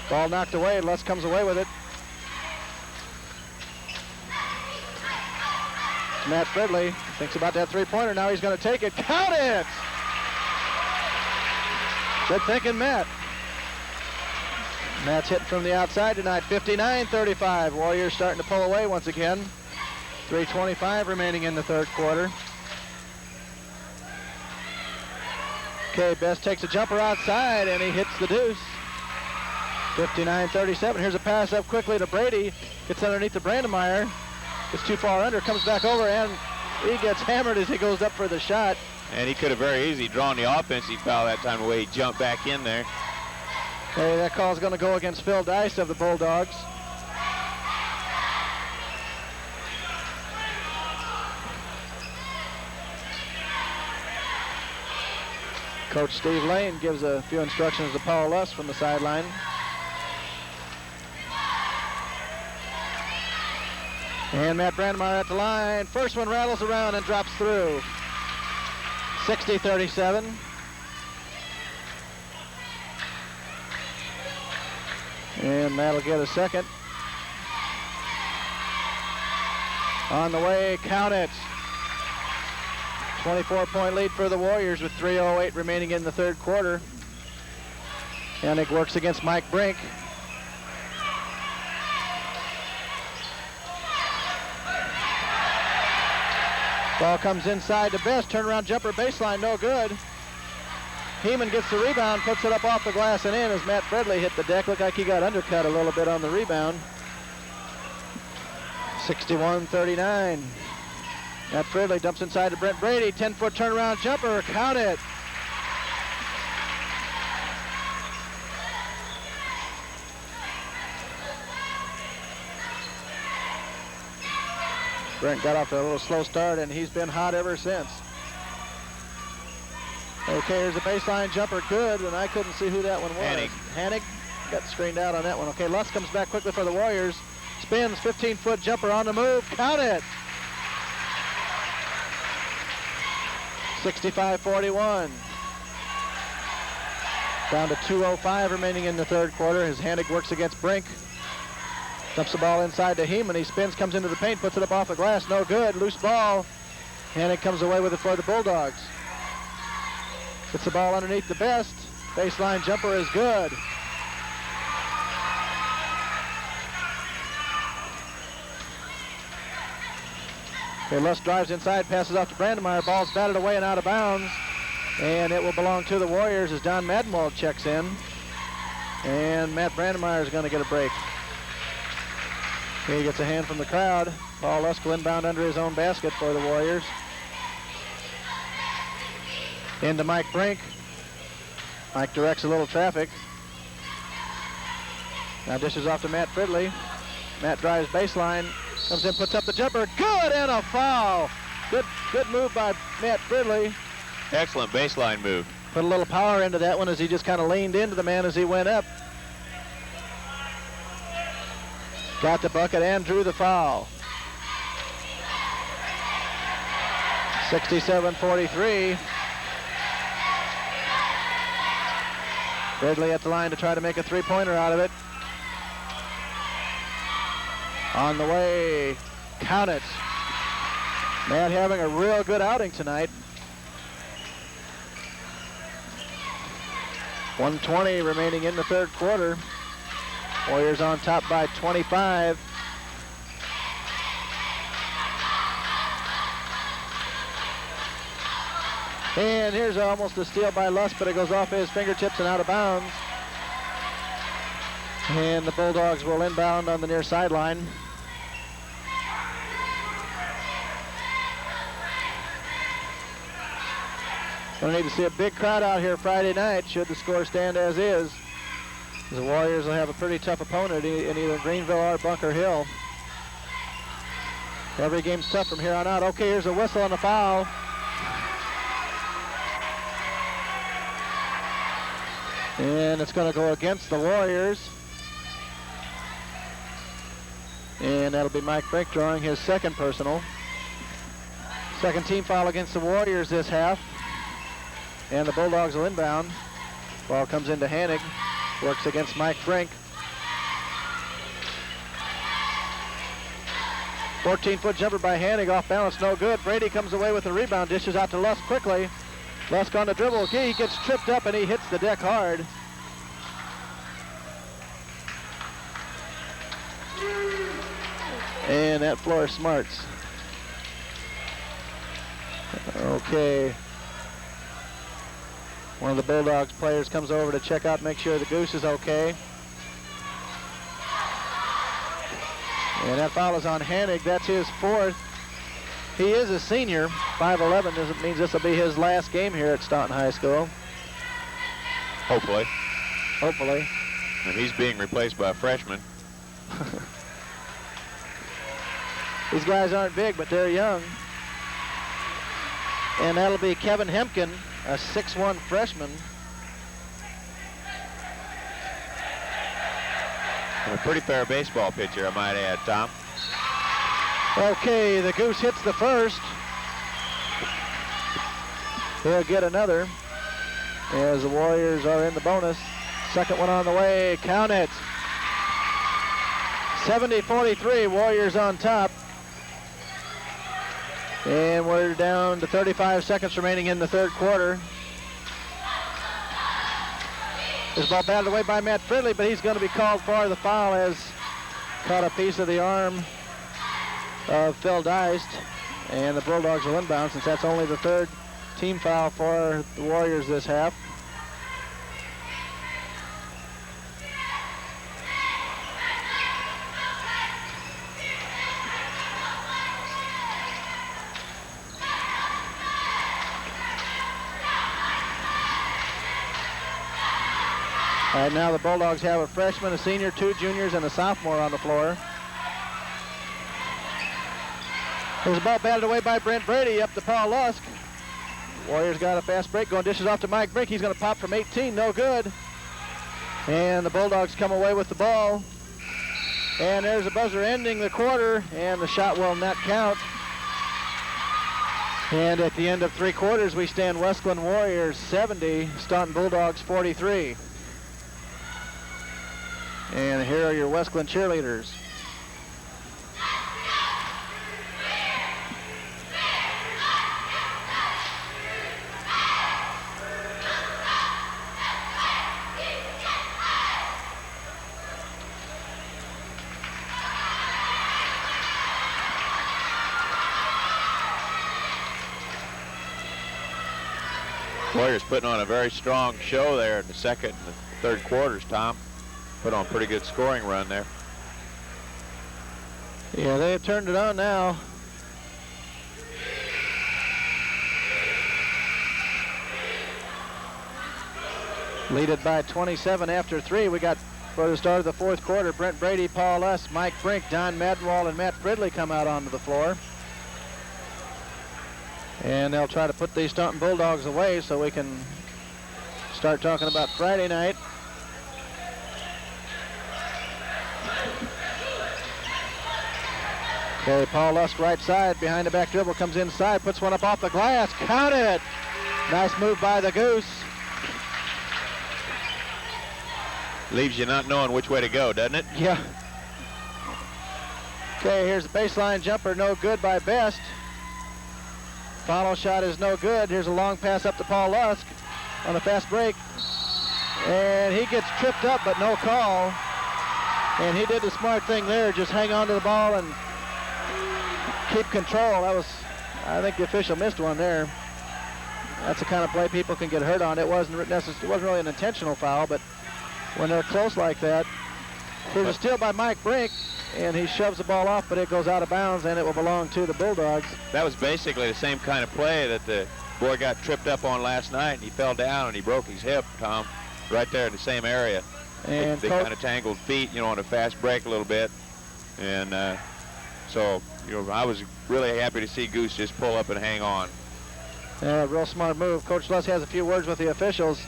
[SPEAKER 1] Ball knocked away, Lusk comes away with it. Matt Fridley thinks about that 3-pointer, now he's going to take it. Count it! Good thinking, Matt. Matt's hitting from the outside tonight. 59-35. Warriors starting to pull away once again. 3:25 remaining in the third quarter. Okay, Best takes a jumper outside, and he hits the deuce. 59-37. Here's a pass up quickly to Brede. Gets underneath to Brandmeyer. Gets too far under, comes back over, and he gets hammered as he goes up for the shot.
[SPEAKER 2] And he could have very easily drawn the offensive foul that time, the way he jumped back in there.
[SPEAKER 1] Okay, that call is going to go against Phil Dice of the Bulldogs. Coach Steve Lane gives a few instructions to Paul Lusk from the sideline. And Matt Brandmeyer at the line. First one rattles around and drops through. 60-37. And that'll get a second. On the way, count it. 24-point lead for the Warriors with 3:08 remaining in the third quarter. Hennig works against Mike Brink. Ball comes inside to Best. Turnaround jumper baseline, no good. Heeman gets the rebound, puts it up off the glass and in as Matt Fridley hit the deck. Looked like he got undercut a little bit on the rebound. 61-39. Matt Fridley dumps inside to Brent Brede. 10-foot turnaround jumper. Count it. Brent got off to a little slow start, and he's been hot ever since. Okay, here's a baseline jumper. Good, and I couldn't see who that one was. Hennig got screened out on that one. Okay, Lusk comes back quickly for the Warriors. Spins, 15-foot jumper on the move. Count it. 65-41. Down to 2:05 remaining in the third quarter as Hennig works against Brink. Dumps the ball inside to Heeman. He spins, comes into the paint, puts it up off the glass. No good. Loose ball. Hennig comes away with it for the Bulldogs. Gets the ball underneath the Best. Baseline jumper is good. Okay, Lusk drives inside, passes off to Brandmeyer. Ball's batted away and out of bounds. And it will belong to the Warriors as Donny Madenwald checks in. And Matt Brandmeyer is going to get a break. He gets a hand from the crowd. Ball Wesclin inbound under his own basket for the Warriors. Into Mike Brink. Mike directs a little traffic. Now dishes off to Matt Fridley. Matt drives baseline. Comes in, puts up the jumper. Good, and a foul. Good move by Matt Fridley.
[SPEAKER 2] Excellent baseline move.
[SPEAKER 1] Put a little power into that one as he just kind of leaned into the man as he went up. Got the bucket and drew the foul. 67-43. Fridley at the line to try to make a three-pointer out of it. On the way, count it. Matt having a real good outing tonight. 1:20 remaining in the third quarter. Warriors on top by 25. And here's almost a steal by Lusk, but it goes off his fingertips and out of bounds. And the Bulldogs will inbound on the near sideline. Gonna need to see a big crowd out here Friday night, should the score stand as is. The Warriors will have a pretty tough opponent in either Greenville or Bunker Hill. Every game's tough from here on out. Okay, here's a whistle and a foul. And it's going to go against the Warriors. And that'll be Mike Brink drawing his second personal. Second team foul against the Warriors this half. And the Bulldogs will inbound. Ball comes into Hennig. Works against Mike Brink. 14-foot jumper by Hennig, off balance, no good. Brede comes away with the rebound, dishes out to Lusk quickly. Lusk on the dribble. He gets tripped up and he hits the deck hard. And that floor smarts. Okay. One of the Bulldogs players comes over to check out, make sure the goose is okay. And that foul is on Hennig. That's his fourth. He is a senior. 5'11". Doesn't mean this will be his last game here at Staunton High School.
[SPEAKER 2] Hopefully.
[SPEAKER 1] Hopefully.
[SPEAKER 2] And he's being replaced by a freshman.
[SPEAKER 1] These guys aren't big, but they're young. And that'll be Kevin Hempkin, a 6'1" freshman.
[SPEAKER 2] And a pretty fair baseball pitcher, I might add, Tom.
[SPEAKER 1] Okay, the Goose hits the first. He'll get another as the Warriors are in the bonus. Second one on the way, count it. 70-43, Warriors on top. And we're down to 35 seconds remaining in the third quarter. This ball batted away by Matt Fridley, but he's going to be called for the foul as caught a piece of the arm of Feldt, and the Bulldogs will inbound since that's only the third team foul for the Warriors this half. All right, now the Bulldogs have a freshman, a senior, 2 juniors, and a sophomore on the floor. There's a ball batted away by Brent Brede up to Paul Lusk. Warriors got a fast break going, dishes off to Mike Brink. He's going to pop from 18, no good. And the Bulldogs come away with the ball. And there's a buzzer ending the quarter, and the shot will not count. And at the end of 3 quarters, we stand Wesclin Warriors 70, Staunton Bulldogs 43. And here are your Wesclin cheerleaders.
[SPEAKER 2] Warriors putting on a very strong show there in the second and the third quarters, Tom. Put on a pretty good scoring run there.
[SPEAKER 1] Yeah, they have turned it on now. Leaded by 27 after 3. We got, for the start of the fourth quarter, Brent Brede, Paul Lusk, Mike Brink, Donny Madenwald, and Matt Fridley come out onto the floor. And they'll try to put these Staunton Bulldogs away so we can start talking about Friday night. Okay, Paul Lusk right side, behind the back dribble, comes inside, puts one up off the glass, count it! Nice move by the Goose.
[SPEAKER 2] Leaves you not knowing which way to go, doesn't it?
[SPEAKER 1] Yeah. Okay, here's the baseline jumper, no good by Best. Follow shot is no good. Here's a long pass up to Paul Lusk on a fast break. And he gets tripped up, but no call. And he did the smart thing there, just hang on to the ball and keep control. That was, I think the official missed one there. That's the kind of play people can get hurt on. It wasn't really an intentional foul, but when they're close like that, here's a steal by Mike Brink, and he shoves the ball off, but it goes out of bounds, and it will belong to the Bulldogs.
[SPEAKER 2] That was basically the same kind of play that the boy got tripped up on last night, and he fell down and he broke his hip, Tom, right there in the same area. And they kind of tangled feet, you know, on a fast break a little bit. And so, you know, I was really happy to see Goose just pull up and hang on.
[SPEAKER 1] Yeah, real smart move. Coach Lusk has a few words with the officials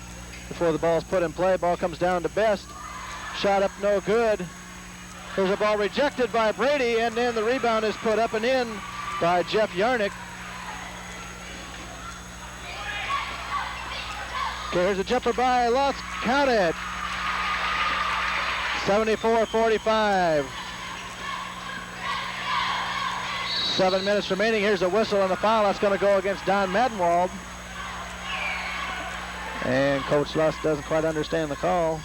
[SPEAKER 1] before the ball's put in play. Ball comes down to Best. Shot up, no good. There's a ball rejected by Brede, and then the rebound is put up and in by Jeff Yarnick. Okay, here's a jumper by Lusk. Count it. 74-45. 7 minutes remaining. Here's a whistle and a foul. That's going to go against Donny Madenwald. And Coach Lusk doesn't quite understand the call.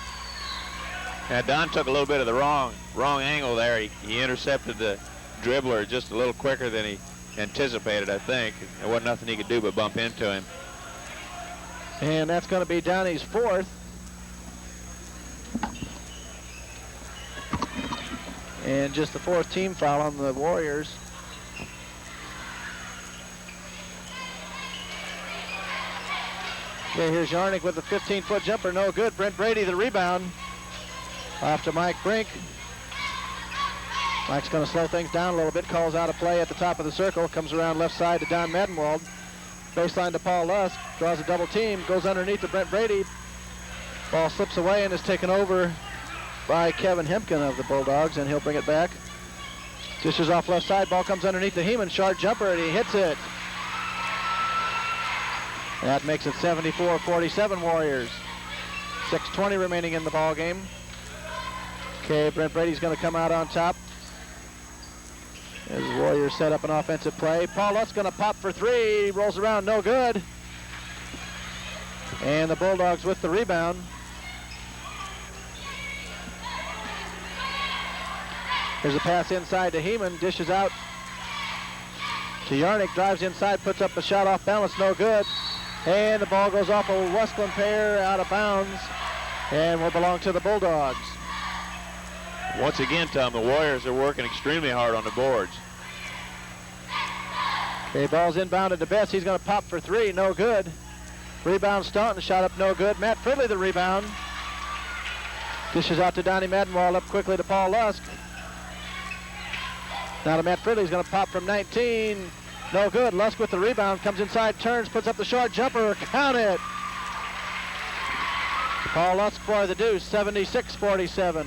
[SPEAKER 2] Yeah, Don took a little bit of the wrong angle there. He intercepted the dribbler just a little quicker than he anticipated, I think. There wasn't nothing he could do but bump into him.
[SPEAKER 1] And that's going to be Donny's fourth. And just the fourth team foul on the Warriors. Okay, here's Yarnick with the 15-foot jumper, no good. Brent Brede the rebound. Off to Mike Brink. Mike's going to slow things down a little bit, calls out a play at the top of the circle, comes around left side to Donny Madenwald. Baseline to Paul Lusk, draws a double team, goes underneath to Brent Brede. Ball slips away and is taken over by Kevin Hempkin of the Bulldogs, and he'll bring it back. Dishes off left side, ball comes underneath the Heeman, short jumper, and he hits it. That makes it 74-47 Warriors. 6:20 remaining in the ball game. Okay, Brent Brede's going to come out on top. As the Warriors set up an offensive play. Paul Lusk's going to pop for three. Rolls around, no good. And the Bulldogs with the rebound. There's a pass inside to Heeman. Dishes out to Yarnick. Drives inside, puts up a shot off balance, no good. And the ball goes off a Wesclin pair out of bounds and will belong to the Bulldogs.
[SPEAKER 2] Once again, Tom, the Warriors are working extremely hard on the boards.
[SPEAKER 1] Okay, ball's inbounded to Best. He's going to pop for three, no good. Rebound Staunton, shot up, no good. Matt Fridley the rebound. Dishes out to Donny Madenwald, up quickly to Paul Lusk. Now to Matt Fridley, he's going to pop from 19. No good. Lusk with the rebound, comes inside, turns, puts up the short jumper. Count it. Paul Lusk for the deuce, 76-47.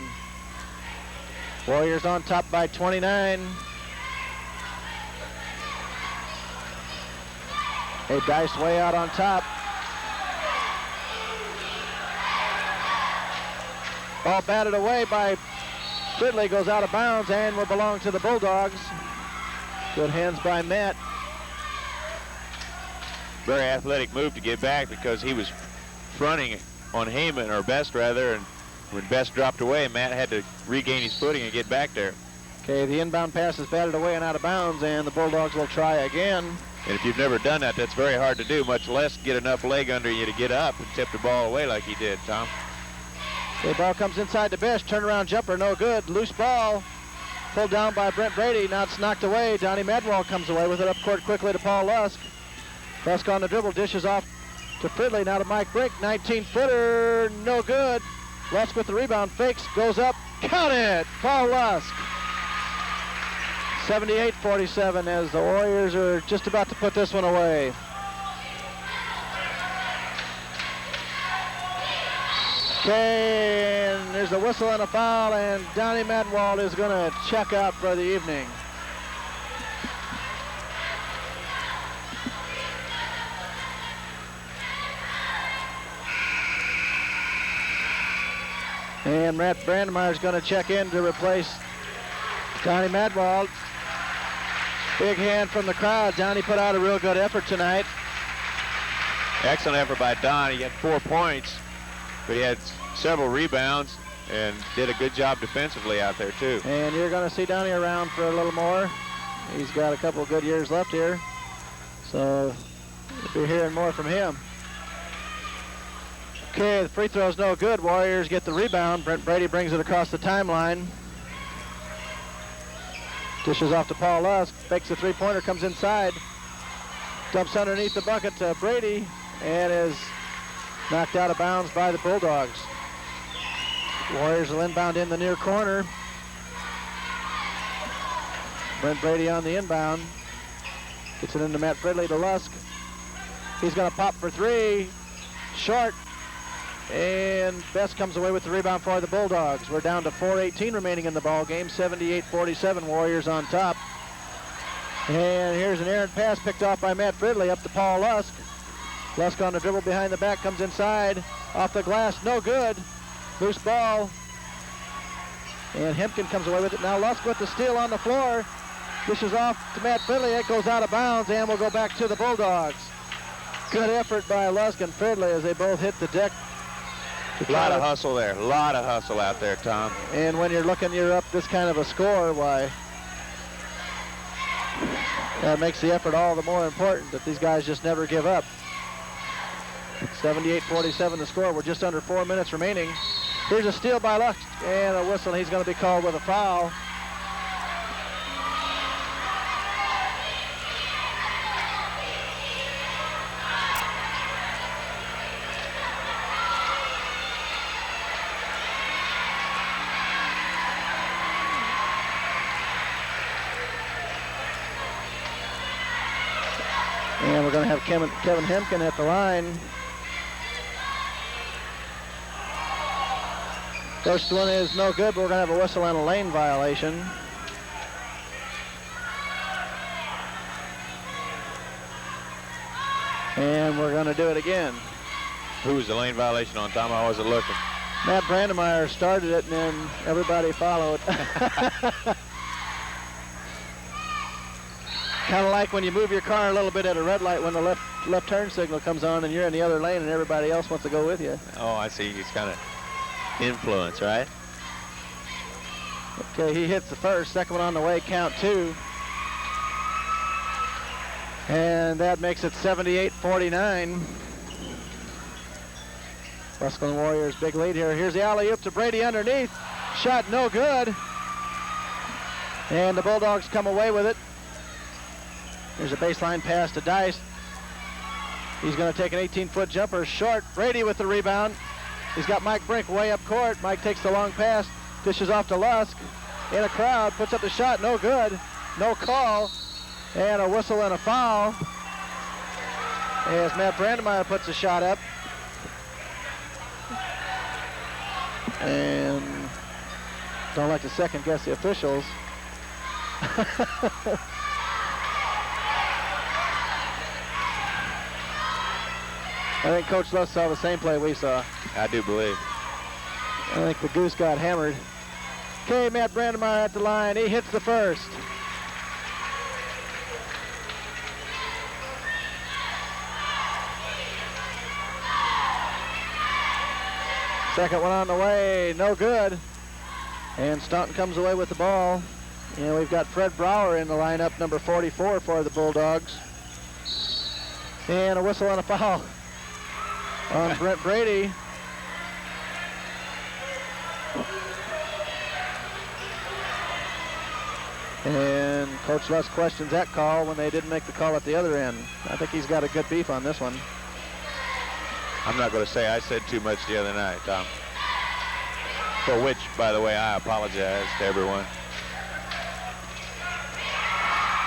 [SPEAKER 1] Warriors on top by 29. A dice way out on top. Ball batted away by Fridley, goes out of bounds and will belong to the Bulldogs. Good hands by Matt.
[SPEAKER 2] Very athletic move to get back because he was fronting on Heyman, or Best rather, and when Best dropped away, Matt had to regain his footing and get back there.
[SPEAKER 1] Okay, the inbound pass is batted away and out of bounds, and the Bulldogs will try again.
[SPEAKER 2] And if you've never done that, that's very hard to do, much less get enough leg under you to get up and tip the ball away like he did, Tom.
[SPEAKER 1] The ball comes inside to Best, turnaround jumper, no good. Loose ball, pulled down by Brent Brede, now it's knocked away. Donny Madenwald comes away with it up court quickly to Paul Lusk. Lusk on the dribble, dishes off to Fridley, now to Mike Brink, 19-footer, no good. Lusk with the rebound, fakes, goes up, count it, Paul Lusk. 78-47 as the Warriors are just about to put this one away. Okay, and there's a whistle and a foul, and Donny Madenwald is going to check out for the evening. And Matt Brandmeyer is going to check in to replace Donny Madenwald. Big hand from the crowd. Donny put out a real good effort tonight.
[SPEAKER 2] Excellent effort by Don. He had 4 points, but he had several rebounds and did a good job defensively out there too.
[SPEAKER 1] And you're going to see Donny around for a little more. He's got a couple of good years left here, so you'll be hearing more from him. Okay, the free throw's no good. Warriors get the rebound. Brent Brede brings it across the timeline. Dishes off to Paul Lusk, fakes the three-pointer, comes inside, dumps underneath the bucket to Brede, and is knocked out of bounds by the Bulldogs. Warriors will inbound in the near corner. Brent Brede on the inbound. Gets it into Matt Fridley to Lusk. He's going to pop for three. Short. And Best comes away with the rebound for the Bulldogs. We're down to 4:18 remaining in the ball game. 78-47, Warriors on top. And here's an errant pass picked off by Matt Fridley up to Paul Lusk. Lusk on the dribble behind the back, comes inside, off the glass, no good. Loose ball. And Hempkin comes away with it. Now Lusk with the steal on the floor. Dishes off to Matt Fridley. It goes out of bounds and will go back to the Bulldogs. Good effort by Lusk and Fridley as they both hit the deck.
[SPEAKER 2] A lot of hustle there. A lot of hustle out there, Tom.
[SPEAKER 1] And when you're up this kind of a score, why, that makes the effort all the more important that these guys just never give up. 78-47 the score. We're just under 4 minutes remaining. Here's a steal by Lusk and a whistle. He's going to be called with a foul. And we're going to have Kevin Hempkin at the line. First one is no good, but we're going to have a whistle and a lane violation. And we're going to do it again.
[SPEAKER 2] Who was the lane violation on, Tom? I wasn't looking.
[SPEAKER 1] Matt Brandmeyer started it, and then everybody followed. Kind of like when you move your car a little bit at a red light when the left turn signal comes on and you're in the other lane and everybody else wants to go with you.
[SPEAKER 2] Oh, I see. He's kind of influence, right?
[SPEAKER 1] Okay, he hits the first. Second one on the way, count 2. And that makes it 78-49. Wesclin Warriors big lead here. Here's the alley-oop to Brede underneath. Shot no good. And the Bulldogs come away with it. There's a baseline pass to Dice. He's going to take an 18-foot jumper short. Brede with the rebound. He's got Mike Brink way up court. Mike takes the long pass, dishes off to Lusk. In a crowd, puts up the shot, no good. No call. And a whistle and a foul. As Matt Brandmeyer puts a shot up. And don't like to second guess the officials. I think Coach Lusk saw the same play we saw.
[SPEAKER 2] I do believe.
[SPEAKER 1] I think the goose got hammered. Okay, Matt Brandmeyer at the line. He hits the first. Second one on the way, no good. And Staunton comes away with the ball. And we've got Fred Brower in the lineup, number 44 for the Bulldogs. And a whistle and a foul on Brent Brede. And Coach Lusk questions that call when they didn't make the call at the other end. I think he's got a good beef on this one.
[SPEAKER 2] I'm not going to say I said too much the other night, Tom. For which, by the way, I apologize to everyone.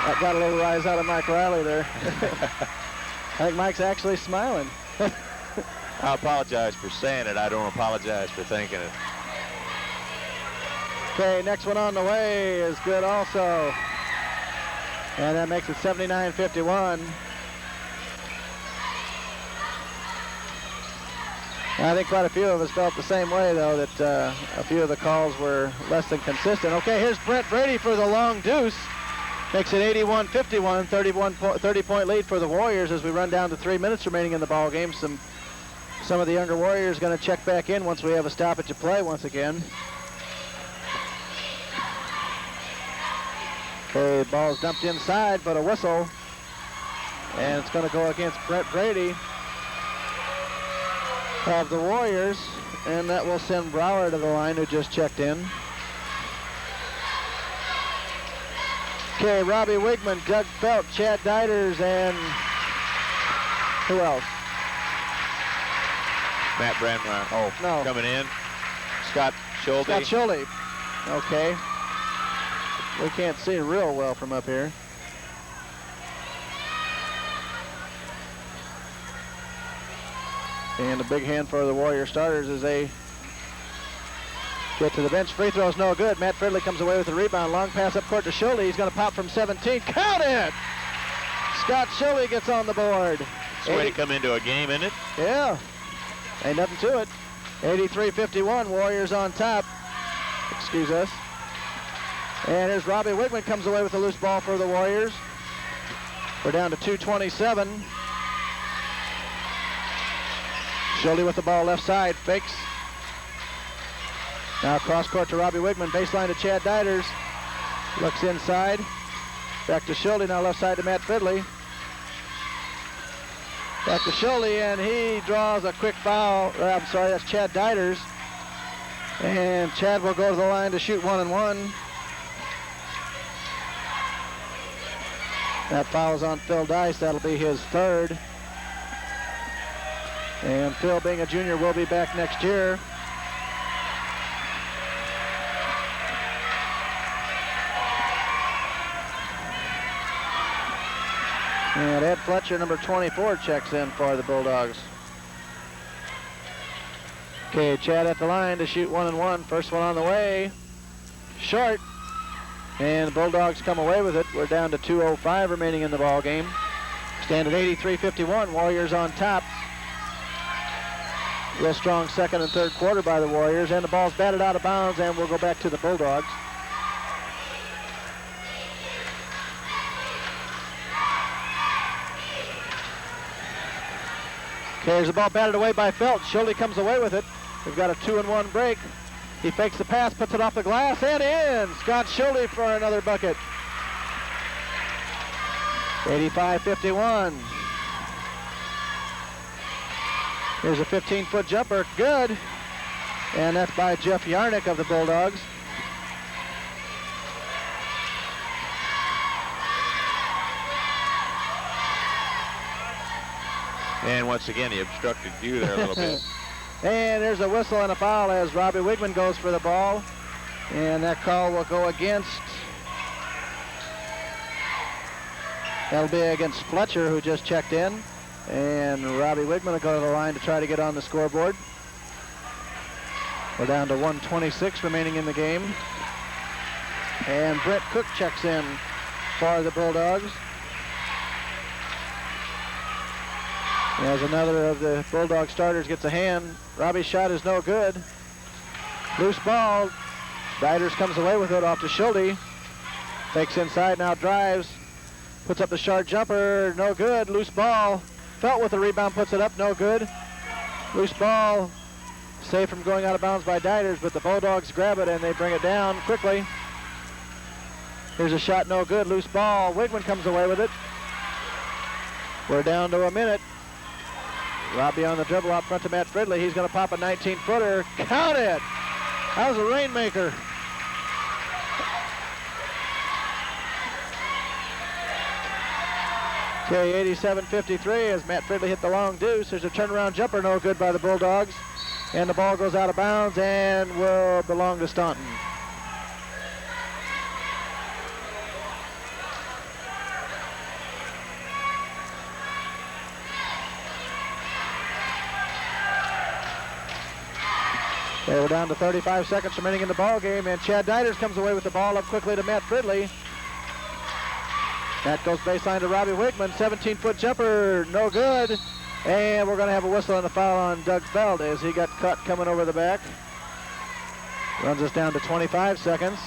[SPEAKER 1] That got a little rise out of Mike Riley there. I think Mike's actually smiling.
[SPEAKER 2] I apologize for saying it. I don't apologize for thinking it.
[SPEAKER 1] Okay, next one on the way is good also. And that makes it 79-51. I think quite a few of us felt the same way, though, that a few of the calls were less than consistent. Okay, here's Brent Brede for the long deuce. Makes it 81-51, 30-point lead for the Warriors as we run down to 3 minutes remaining in the ball game. Some of the younger Warriors going to check back in once we have a stoppage of play once again. Okay, ball's dumped inside, but a whistle. And it's going to go against Brent Brede of the Warriors, and that will send Brower to the line, who just checked in. Okay, Robbie Wigman, Doug Feldt, Chad Deiters, and who else?
[SPEAKER 2] Matt Brandmeyer. Oh,
[SPEAKER 1] no.
[SPEAKER 2] Coming in. Scott Schulte.
[SPEAKER 1] Scott Schulte. Okay. We can't see real well from up here. And a big hand for the Warrior starters as they get to the bench. Free throw's no good. Matt Fridley comes away with the rebound. Long pass up court to Schulte. He's going to pop from 17. Count it! Scott Schulte gets on the board.
[SPEAKER 2] It's a way to come into a game, isn't it?
[SPEAKER 1] Yeah. Ain't nothing to it. 83-51. Warriors on top. Excuse us. And here's Robbie Wigman comes away with a loose ball for the Warriors. We're down to 2:27. Schulte with the ball left side, fakes. Now cross court to Robbie Wigman, baseline to Chad Deiters. Looks inside. Back to Schulte, now left side to Matt Fridley. Back to Schulte, and he draws a quick foul. I'm sorry, that's Chad Deiters. And Chad will go to the line to shoot 1-and-1. That foul is on Phil Dice. That'll be his third. And Phil, being a junior, will be back next year. And Ed Fletcher, number 24, checks in for the Bulldogs. Okay, Chad at the line to shoot 1-and-1. First one on the way. Short. And the Bulldogs come away with it. We're down to 2:05 remaining in the ball game. Stand at 83-51. Warriors on top. Real strong second and third quarter by the Warriors, and the ball's batted out of bounds, and we'll go back to the Bulldogs. Okay, there's the ball batted away by Feldt. Schulte comes away with it. We've got a 2-and-1 break. He fakes the pass, puts it off the glass, and in. Scott Schulte for another bucket. 85-51. Here's a 15-foot jumper, good. And that's by Jeff Yarnick of the Bulldogs.
[SPEAKER 2] And once again, he obstructed view there a little bit.
[SPEAKER 1] And there's a whistle and a foul as Robbie Wigman goes for the ball. And that call will go against, that'll be against Fletcher, who just checked in. And Robbie Wigman will go to the line to try to get on the scoreboard. We're down to 1:26 remaining in the game. And Brett Cook checks in for the Bulldogs. As another of the Bulldog starters gets a hand. Robbie's shot is no good. Loose ball. Deiters comes away with it off to Schulte. Fakes inside, now drives. Puts up the short jumper, no good. Loose ball. Feldt with the rebound, puts it up, no good. Loose ball. Saved from going out of bounds by Deiters, but the Bulldogs grab it and they bring it down quickly. Here's a shot, no good. Loose ball. Wigman comes away with it. We're down to a minute. Robbie on the dribble out front to Matt Fridley. He's going to pop a 19-footer. Count it! That was a rainmaker. Okay, 87-53 as Matt Fridley hit the long deuce. There's a turnaround jumper, no good by the Bulldogs. And the ball goes out of bounds and will belong to Staunton. Okay, we're down to 35 seconds remaining in the ball game, and Chad Deiters comes away with the ball up quickly to Matt Fridley. That goes baseline to Robbie Wigman. 17-foot jumper, no good. And we're going to have a whistle and a foul on Doug Feldt as he got cut coming over the back. Runs us down to 25 seconds.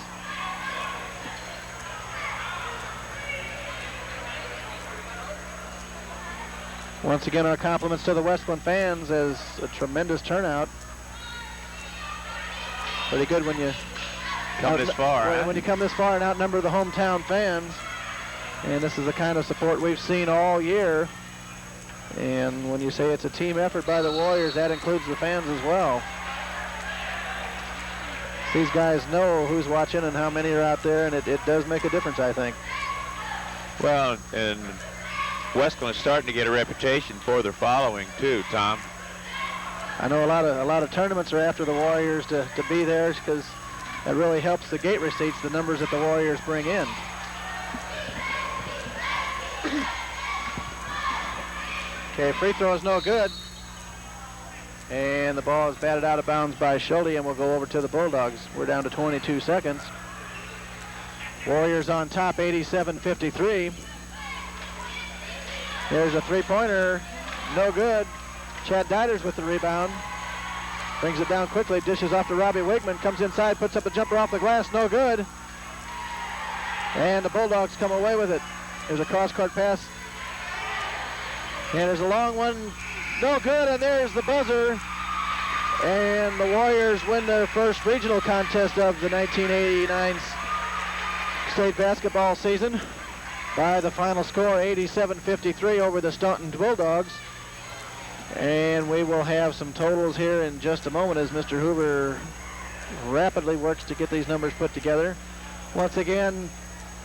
[SPEAKER 1] Once again, our compliments to the Wesclin fans as a tremendous turnout. Pretty good when you
[SPEAKER 2] come this far.
[SPEAKER 1] When you come this far and outnumber the hometown fans. And this is the kind of support we've seen all year. And when you say it's a team effort by the Warriors, that includes the fans as well. These guys know who's watching and how many are out there, and it does make a difference, I think.
[SPEAKER 2] Well, and Wesclin is starting to get a reputation for their following too, Tom.
[SPEAKER 1] I know a lot of tournaments are after the Warriors to be there because that really helps the gate receipts, the numbers that the Warriors bring in. Okay, free throw is no good. And the ball is batted out of bounds by Schulte, and we'll go over to the Bulldogs. We're down to 22 seconds. Warriors on top, 87-53. There's a three-pointer, no good. Chad Deiters with the rebound. Brings it down quickly, dishes off to Robbie Wigman, comes inside, puts up a jumper off the glass, no good. And the Bulldogs come away with it. There's a cross-court pass. And there's a long one, no good, and there's the buzzer. And the Warriors win their first regional contest of the 1989 state basketball season by the final score, 87-53 over the Staunton Bulldogs. And we will have some totals here in just a moment as Mr. Hoover rapidly works to get these numbers put together. Once again,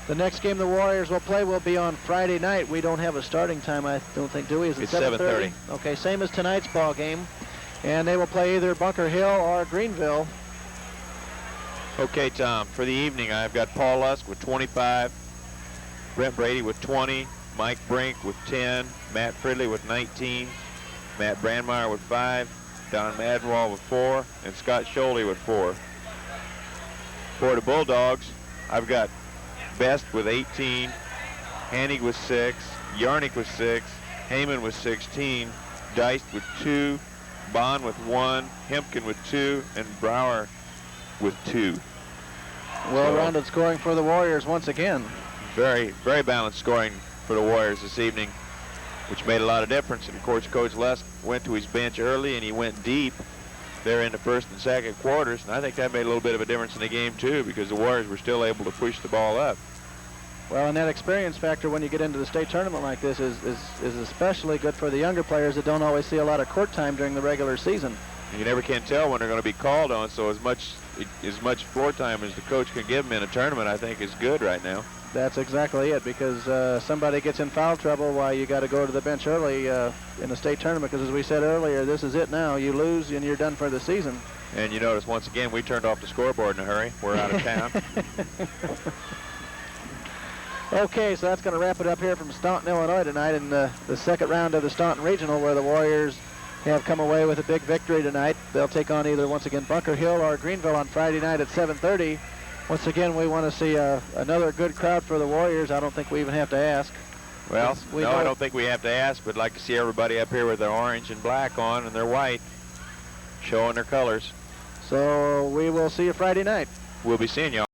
[SPEAKER 1] the next game the Warriors will play will be on Friday night. We don't have a starting time, I don't think, do we? Is it 7:30? Okay, same as tonight's ball game. And they will play either Bunker Hill or Greenville.
[SPEAKER 2] Okay, Tom, for the evening, I've got Paul Lusk with 25, Brent Brede with 20, Mike Brink with 10, Matt Fridley with 19, Matt Brandmeyer with 5, Donny Madenwald with 4, and Scott Schulte with 4. For the Bulldogs, I've got Best with 18, Hannig with 6, Yarnick with 6, Heyman with 16, Deist with 2, Bond with 1, Hempkin with 2, and Brower with 2.
[SPEAKER 1] Well-rounded scoring for the Warriors once again.
[SPEAKER 2] Very, very balanced scoring for the Warriors this evening, which made a lot of difference. And of course, Coach Lusk went to his bench early and he went deep there in the first and second quarters, and I think that made a little bit of a difference in the game too, because the Warriors were still able to push the ball up.
[SPEAKER 1] Well, and that experience factor when you get into the state tournament like this is especially good for the younger players that don't always see a lot of court time during the regular season.
[SPEAKER 2] You never can tell when they're going to be called on, so as much floor time as the coach can give them in a tournament, I think, is good right now.
[SPEAKER 1] That's exactly it, because somebody gets in foul trouble, why you got to go to the bench early in the state tournament, because as we said earlier, this is it now. You lose and you're done for the season.
[SPEAKER 2] And you notice once again we turned off the scoreboard in a hurry. We're out of town.
[SPEAKER 1] Okay, so that's going to wrap it up here from Staunton, Illinois tonight in the second round of the Staunton Regional, where the Warriors have come away with a big victory tonight. They'll take on either, once again, Bunker Hill or Greenville on Friday night at 7:30. Once again, we want to see another good crowd for the Warriors. I don't think we even have to ask.
[SPEAKER 2] Well, no, I don't think we have to ask, but I'd like to see everybody up here with their orange and black on and their white, showing their colors.
[SPEAKER 1] So we will see you Friday night.
[SPEAKER 2] We'll be seeing you.